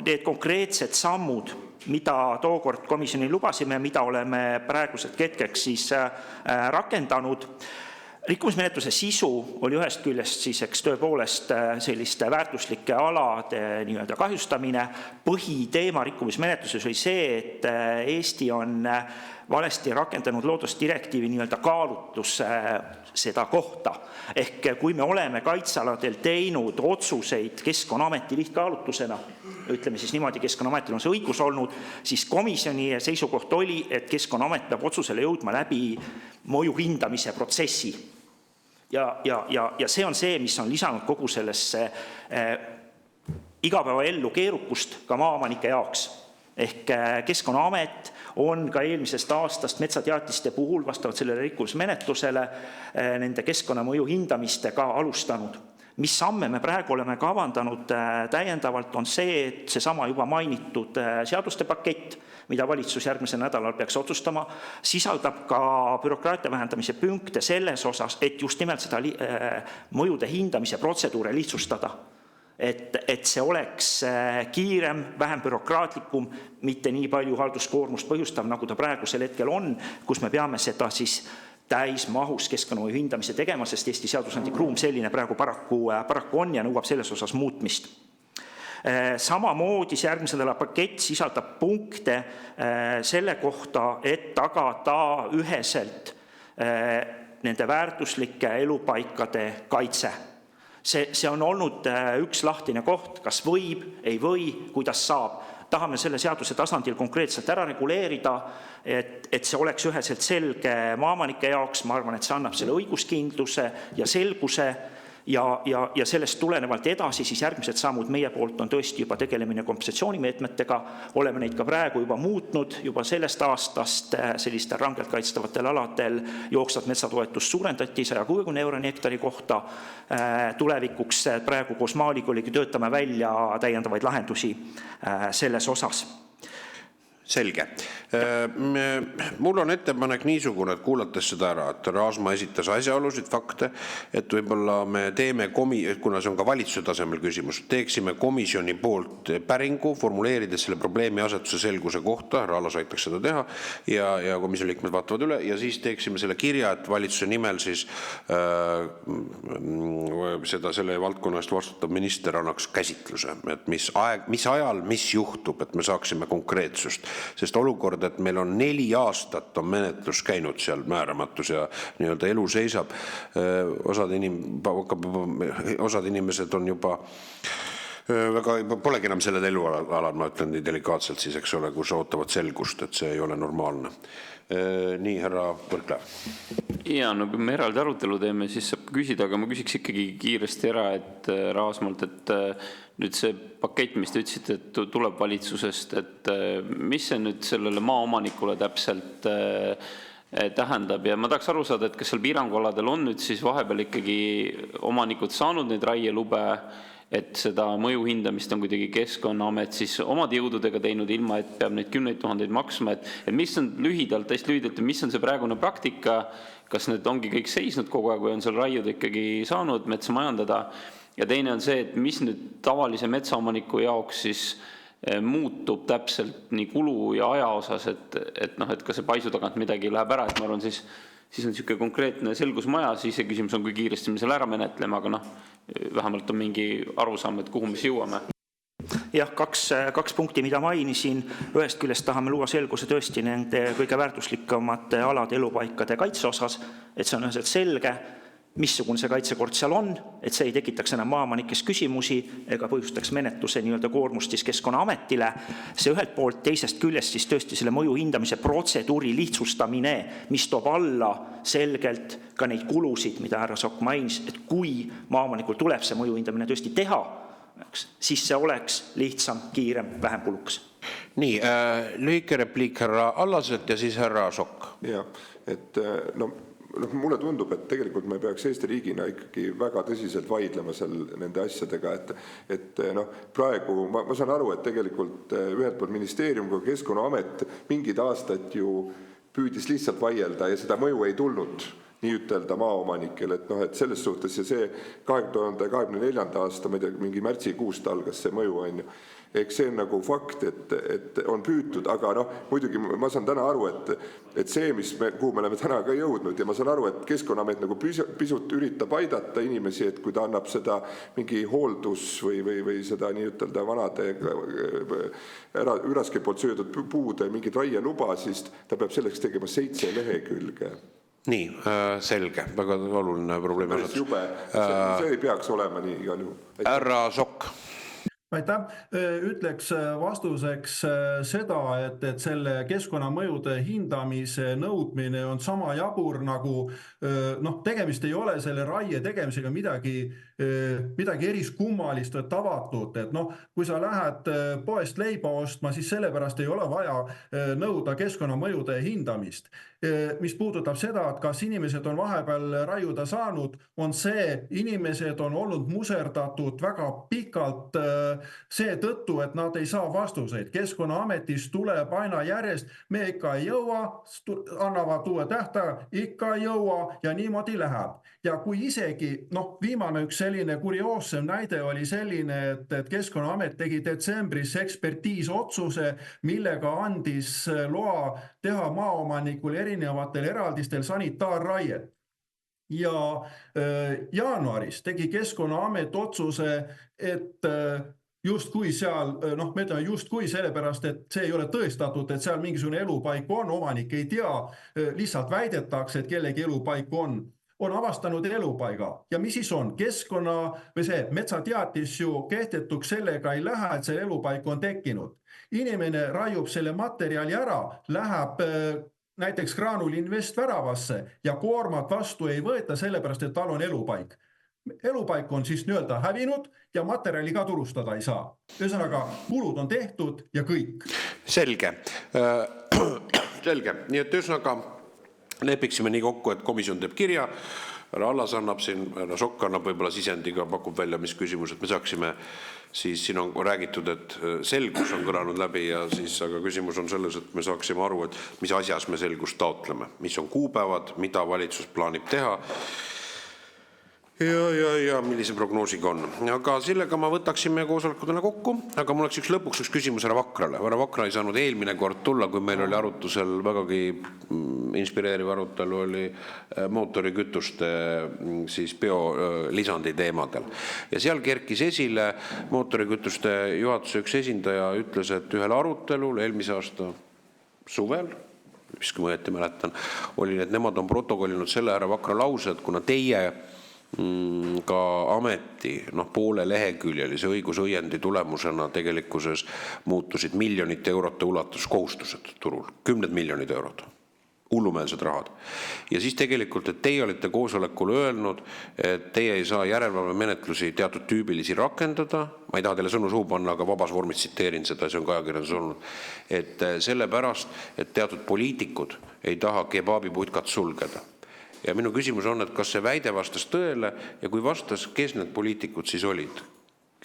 need konkreetsed sammud, mida tookord komisjoni lubasime, mida oleme praegused hetkeks siis rakendanud. Rikkumismenetluse sisu oli ühest küljest siis tõepoolest selliste väärtuslike alade nii-öelda kahjustamine. Põhiteema rikkumismenetluses oli see, et Eesti on valesti rakendanud loodusdirektiivi nii-öelda kaalutlus seda kohta. Ehk kui me oleme kaitsealadel teinud otsuseid Keskkonnaameti lihtkaalutlusena, ütleme siis niimoodi, Keskkonnaametil on see õigus olnud, siis komisjoni seisukoht oli, et Keskkonnaamet peab otsusele jõudma läbi mõju hindamise protsessi. Ja see on see, mis on lisanud kogu sellesse igapäeva ellu keerukust ka maaomanike jaoks. Ehk Keskkonnaamet on ka eelmisest aastast metsateatiste puhul vastavalt sellele rikkumismenetlusele nende keskkonnamõju hindamistega alustanud. Mis samme me praegu oleme kavandanud täiendavalt on see, et seesama juba mainitud seaduste pakett, mida valitsus järgmisel nädalal peaks otsustama, sisaldab ka bürokraatia vähendamise punkte selles osas, et just nimelt seda mõjude hindamise protseduure lihtsustada. Et see oleks kiirem, vähem bürokraatlikum, mitte nii palju halduskoormust põhjustav, nagu ta praegusel hetkel on, kus me peame seda siis täismahus keskkonnamõju hindamise tegema, sest Eesti seadusandlik ruum selline praegu paraku on ja nõuab selles osas muutmist. Samamoodi see järgmise nädala pakett sisaldab punkte selle kohta, et tagada üheselt nende väärtuslike elupaikade kaitse. See on olnud üks lahtine koht, kas võib, ei või, kuidas saab. Tahame selle seaduse tasandil konkreetselt ära reguleerida, et see oleks üheselt selge maaomanike jaoks. Ma arvan, et see annab selle õiguskindluse ja selguse ja sellest tulenevalt edasi siis järgmised sammud meie poolt on tõesti juba tegelemine kompensatsioonimeetmetega. Oleme neid ka praegu juba muutnud, juba sellest aastast sellistel rangelt kaitstavatel aladel jooksvat metsatoetust suurendati 160 € hektari kohta. Tulevikuks praegu koos Maaülikooliga töötame välja täiendavaid lahendusi selles osas. Selge. Mul on ettepanek niisugune, et kuulates seda ära, et Raasma esitas asjaolusid, fakte, et võib-olla me teeme, kuna see on ka valitsuse tasemel küsimus, teeksime komisjoni poolt päringu, formuleerides selle probleemi asetuse selguse kohta, Raalas aitaks seda teha, ja komisjoni liikmed vaatavad üle, ja siis teeksime selle kirja, et valitsuse nimel siis selle valdkonna eest vastutav minister annaks käsitluse, et mis ajal, mis juhtub, et me saaksime konkreetsust. Sest olukord, et meil on 4 aastat on menetlus käinud seal määramatus ja nii-öelda elu seisab, osad inimesed on juba väga polegi enam sellel elualal, ma ütlen nii delikaatselt siis, eks ole, kus ootavad selgust, et see ei ole normaalne. Nii, härra Võrklaev. Ja, no kui me eraldi arutelu teeme, siis saab küsida, aga ma küsiks ikkagi kiiresti ära, et Raasmalt, et nüüd see pakett, mis te ütlesite, et tuleb valitsusest, et mis see nüüd sellele maaomanikule täpselt tähendab ja ma tahaks aru saada, et kas seal piirangualadel on nüüd siis vahepeal ikkagi omanikud saanud neid raielube, et seda mõju hindamist on kuidagi Keskkonnaamet siis omad jõududega teinud ilma, et peab neid 10 000 maksma, et mis on hästi lühidalt, mis on see praegune praktika, kas need ongi kõik seisnud kogu aeg või on seal raiud ikkagi saanud metsa majandada ja teine on see, et mis nüüd tavalise metsaomaniku jaoks siis muutub täpselt nii kulu ja aja osas, et kas see paisu tagant midagi läheb ära, et ma arvan, siis on niisugune konkreetne selgus majas, siis see küsimus on, kui kiiresti me selle ära menetleme, aga vähemalt on mingi arusaam, et kuhu me jõuame. Jah, kaks punkti, mida mainisin. Ühest küljest tahame luua selguse tõesti nende kõige väärtuslikumate alade elupaikade kaitse osas, et see on üheselt selge, missugune see kaitsekord seal on, et see ei tekitaks enam maaomanikes küsimusi ega põhjustaks menetluse nii-öelda koormust siis Keskkonnaametile. See ühelt poolt, teisest küljest siis tõesti selle mõju hindamise protseduuri lihtsustamine, mis toob alla selgelt ka neid kulusid, mida härra Sokk mainis, et kui maaomanikul tuleb see mõju hindamine tõesti teha, siis see oleks lihtsam, kiirem, vähem kuluks. Nii, lühike repliik härra Allaselt ja siis härra Sokk. Ja, et mulle tundub, et tegelikult me peaks Eesti riigina ikkagi väga tõsiselt vaidlema nende asjadega, et praegu ma saan aru, et tegelikult ühelt poolt ministeerium kui Keskkonnaamet mingid aastad ju püüdis lihtsalt vaielda ja seda mõju ei tulnud nii ütelda maaomanikel, et selles suhtes ja see 2024. aasta, ma ei tea, mingi märtsikuust algas see mõju on ju. Eks see on nagu fakt, et on püütud, aga muidugi ma saan täna aru, et see, kuhu me oleme täna ka jõudnud ja ma saan aru, et Keskkonnaamet nagu pisut üritab aidata inimesi, et kui ta annab seda mingi hooldus või seda nii ütelda vanade üraski poolt söödud puude mingid raieluba, siis ta peab selleks tegema 7 lehekülge. Nii, selge, väga oluline probleem. See ei peaks olema nii igal juhul. Härra Sokk. Aitäh. Ütleks vastuseks seda, et selle keskkonnamõjude hindamise nõudmine on sama jabur nagu tegemist ei ole selle raie tegemisega midagi eriskummalist või tavatut, et kui sa lähed poest leiba ostma, siis sellepärast ei ole vaja nõuda keskkonnamõjude hindamist. Mis puudutab seda, et kas inimesed on vahepeal raiuda saanud, on see, inimesed on olnud muserdatud väga pikalt seetõttu, et nad ei saa vastuseid. Keskkonnaametis tuleb aina järjest, me ikka ei jõua, annavad uue tähtaja, ikka ei jõua ja niimoodi läheb. Ja kui isegi, viimane üks selline kurioossem näide oli selline, et Keskkonnaamet tegi detsembris ekspertiisotsuse, millega andis loa teha maaomanikul erinevatel eraldistel sanitaarraiet. Ja jaanuaris tegi Keskkonnaamet otsuse, et justkui seal, me ütleme justkui sellepärast, et see ei ole tõestatud, et seal mingisugune elupaik on, omanik ei tea, lihtsalt väidetakse, et kellegi elupaik on avastanud elupaiga. Ja mis siis on? Metsateatis ju kehtetuks sellega ei lähe, et see elupaik on tekkinud. Inimene raiub selle materjali ära, läheb näiteks Graanul Invest väravasse ja koormat vastu ei võeta sellepärast, et tal on elupaik. Elupaik on siis nii-öelda hävinud ja materjali ka turustada ei saa. Ühesõnaga, kulud on tehtud ja kõik. Selge. Nii et ühesõnaga lepiksime nii kokku, et komisjon teeb kirja, härra Allas annab siin, härra Sokk annab võib-olla sisendiga, pakub välja, mis küsimus, et me saaksime, siis siin on räägitud, et selgus on kõlanud läbi ja siis, aga küsimus on selles, et me saaksime aru, et mis asjas me selgust taotleme, mis on kuupäevad, mida valitsus plaanib teha ja millise prognoosiga on. Aga sellega ma võtaksime koosolekutena kokku, aga mul oleks lõpuks üks küsimus härra Vakrale. Härra Vakra ei saanud eelmine kord tulla, kui meil oli arutusel vägagi inspireeriv arutelu oli mootorikütuste siis biolisandi teemadel. Ja seal kerkis esile mootorikütuste juhatuse üks esindaja ütles, et ühel arutelul eelmise aasta suvel, mis kui ma õieti mäletan, oli, et nemad on protokollinud selle härra Vakra lause, et kuna teie ka ameti poole leheküljelise õigusõiendi tulemusena tegelikkuses muutusid miljonite eurode ulatus kohustused turul, 10 miljonid eurod, hullumeelsed rahad. Ja siis tegelikult, et teie olite koosolekul öelnud, et teie ei saa järelevalvemenetlusi teatud tüübilisi rakendada, ma ei taha teile sõnu suhu panna, aga vabas vormis tsiteerin seda, see on ka ajakirjandus olnud, et sellepärast, et teatud poliitikud ei taha kebaabiputkat sulgeda. Ja minu küsimus on, et kas see väide vastas tõele ja kui vastas, kes need poliitikud siis olid,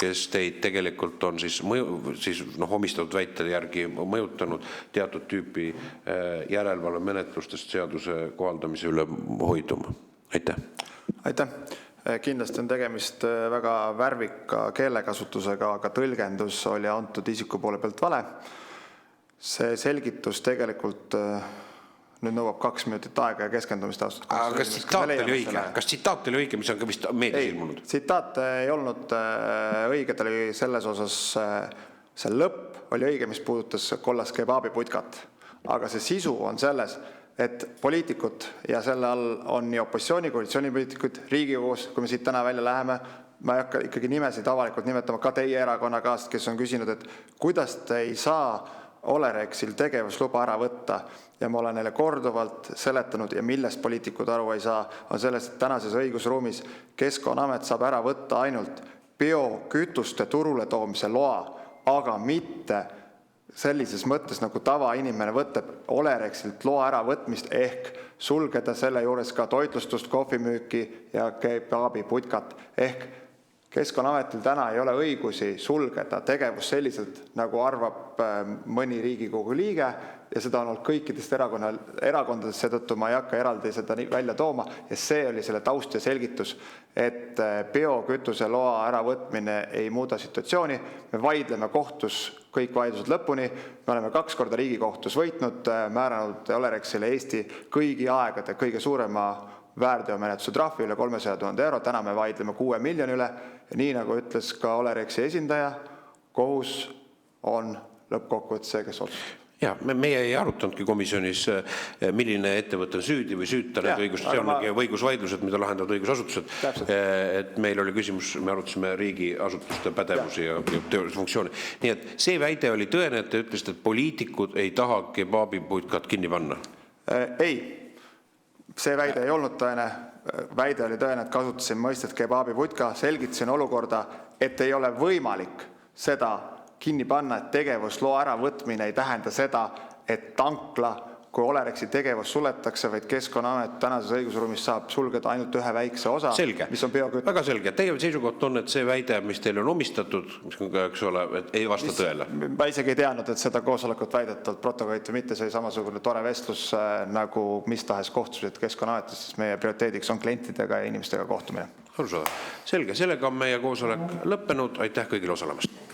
kes teid tegelikult on siis omistatud väite järgi mõjutanud teatud tüüpi järelevalvemenetlustest seaduse kohaldamise üle hoiduma? Aitäh. Aitäh. Kindlasti on tegemist väga värvika keelekasutusega, aga tõlgendus oli antud isiku poole pealt vale. See selgitus tegelikult nüüd nõuab 2 minutit aega ja keskendumist aastat. Aga kas tsitaat oli õige, mis on ka vist meedias ilmunud? Tsitaat ei olnud õige, ta oli selles osas, see lõpp oli õige, mis puudutas kollast kebaabiputkat. Aga see sisu on selles, et poliitikud ja selle all on nii opositsiooni, koalitsioonipoliitikud, Riigikogus, kui me siit täna välja läheme, ma ei hakka ikkagi nimesid avalikult nimetama, ka teie erakonnakaast, kes on küsinud, et kuidas te ei saa Olerexil tegevusluba ära võtta ja ma olen neile korduvalt seletanud ja millest poliitikud aru ei saa, on sellest, et tänases õigusruumis Keskkonnaamet saab ära võtta ainult biokütuste turule toomise loa, aga mitte sellises mõttes, nagu tavainimene võtab Olerexilt loa ära võtmist ehk sulgeda selle juures ka toitlustust, kohvimüüki ja kebaabiputkat ehk Keskkonnaametil täna ei ole õigusi sulgeda tegevus selliselt, nagu arvab mõni Riigikogu liige ja seda on olnud kõikidest erakondadest, seetõttu ma ei hakka eraldi seda välja tooma ja see oli selle taust ja selgitus, et biokütuse loa äravõtmine ei muuda situatsiooni, me vaidleme kohtus kõik vaidlused lõpuni, me oleme 2 korda Riigikohtus võitnud, määranud Olerexile Eesti kõigi aegade kõige suurema väärteomenetluse trahvi üle 300 000 euro, täna me vaidleme 6 miljoni üle ja nii nagu ütles ka Olerexi esindaja, kohus on lõppkokkuvõttes see, kes otsustab. Ja, meie ei arutanudki komisjonis, milline ettevõte on süüdi või süüta need õigusvaidlused, mida lahendavad õigusasutused. Et meil oli küsimus, me arutasime riigiasutuste pädevusi ja funktsioone. Nii et see väide oli tõene, et te ütlesite, et poliitikud ei taha kebaabiputkat kinni panna. Ei, see väide ei olnud tõene. Väide oli tõene, et kasutasin mõistet kebaabiputka, selgitasin olukorda, et ei ole võimalik seda kinni panna, et tegevusloa äravõtmine ei tähenda seda, et tankla, kui Olerexi tegevus suletakse, vaid Keskkonnaamet tänases õigusruumis saab sulgeda ainult ühe väikse osa, mis on biokütus. Väga selge. Teie seisukoht on, et see väide, mis teile on omistatud, et ei vasta tõele. Ma isegi ei teadnud, et seda koosolekut väidetavalt protokollit või mitte, see samasugune tore vestlus nagu mis tahes kohtused Keskkonnaametis, sest meie prioriteediks on klientidega ja inimestega kohtumine. Arusaadav. Selge, sellega on meie koosolek lõppenud. Aitäh kõigile osalemast.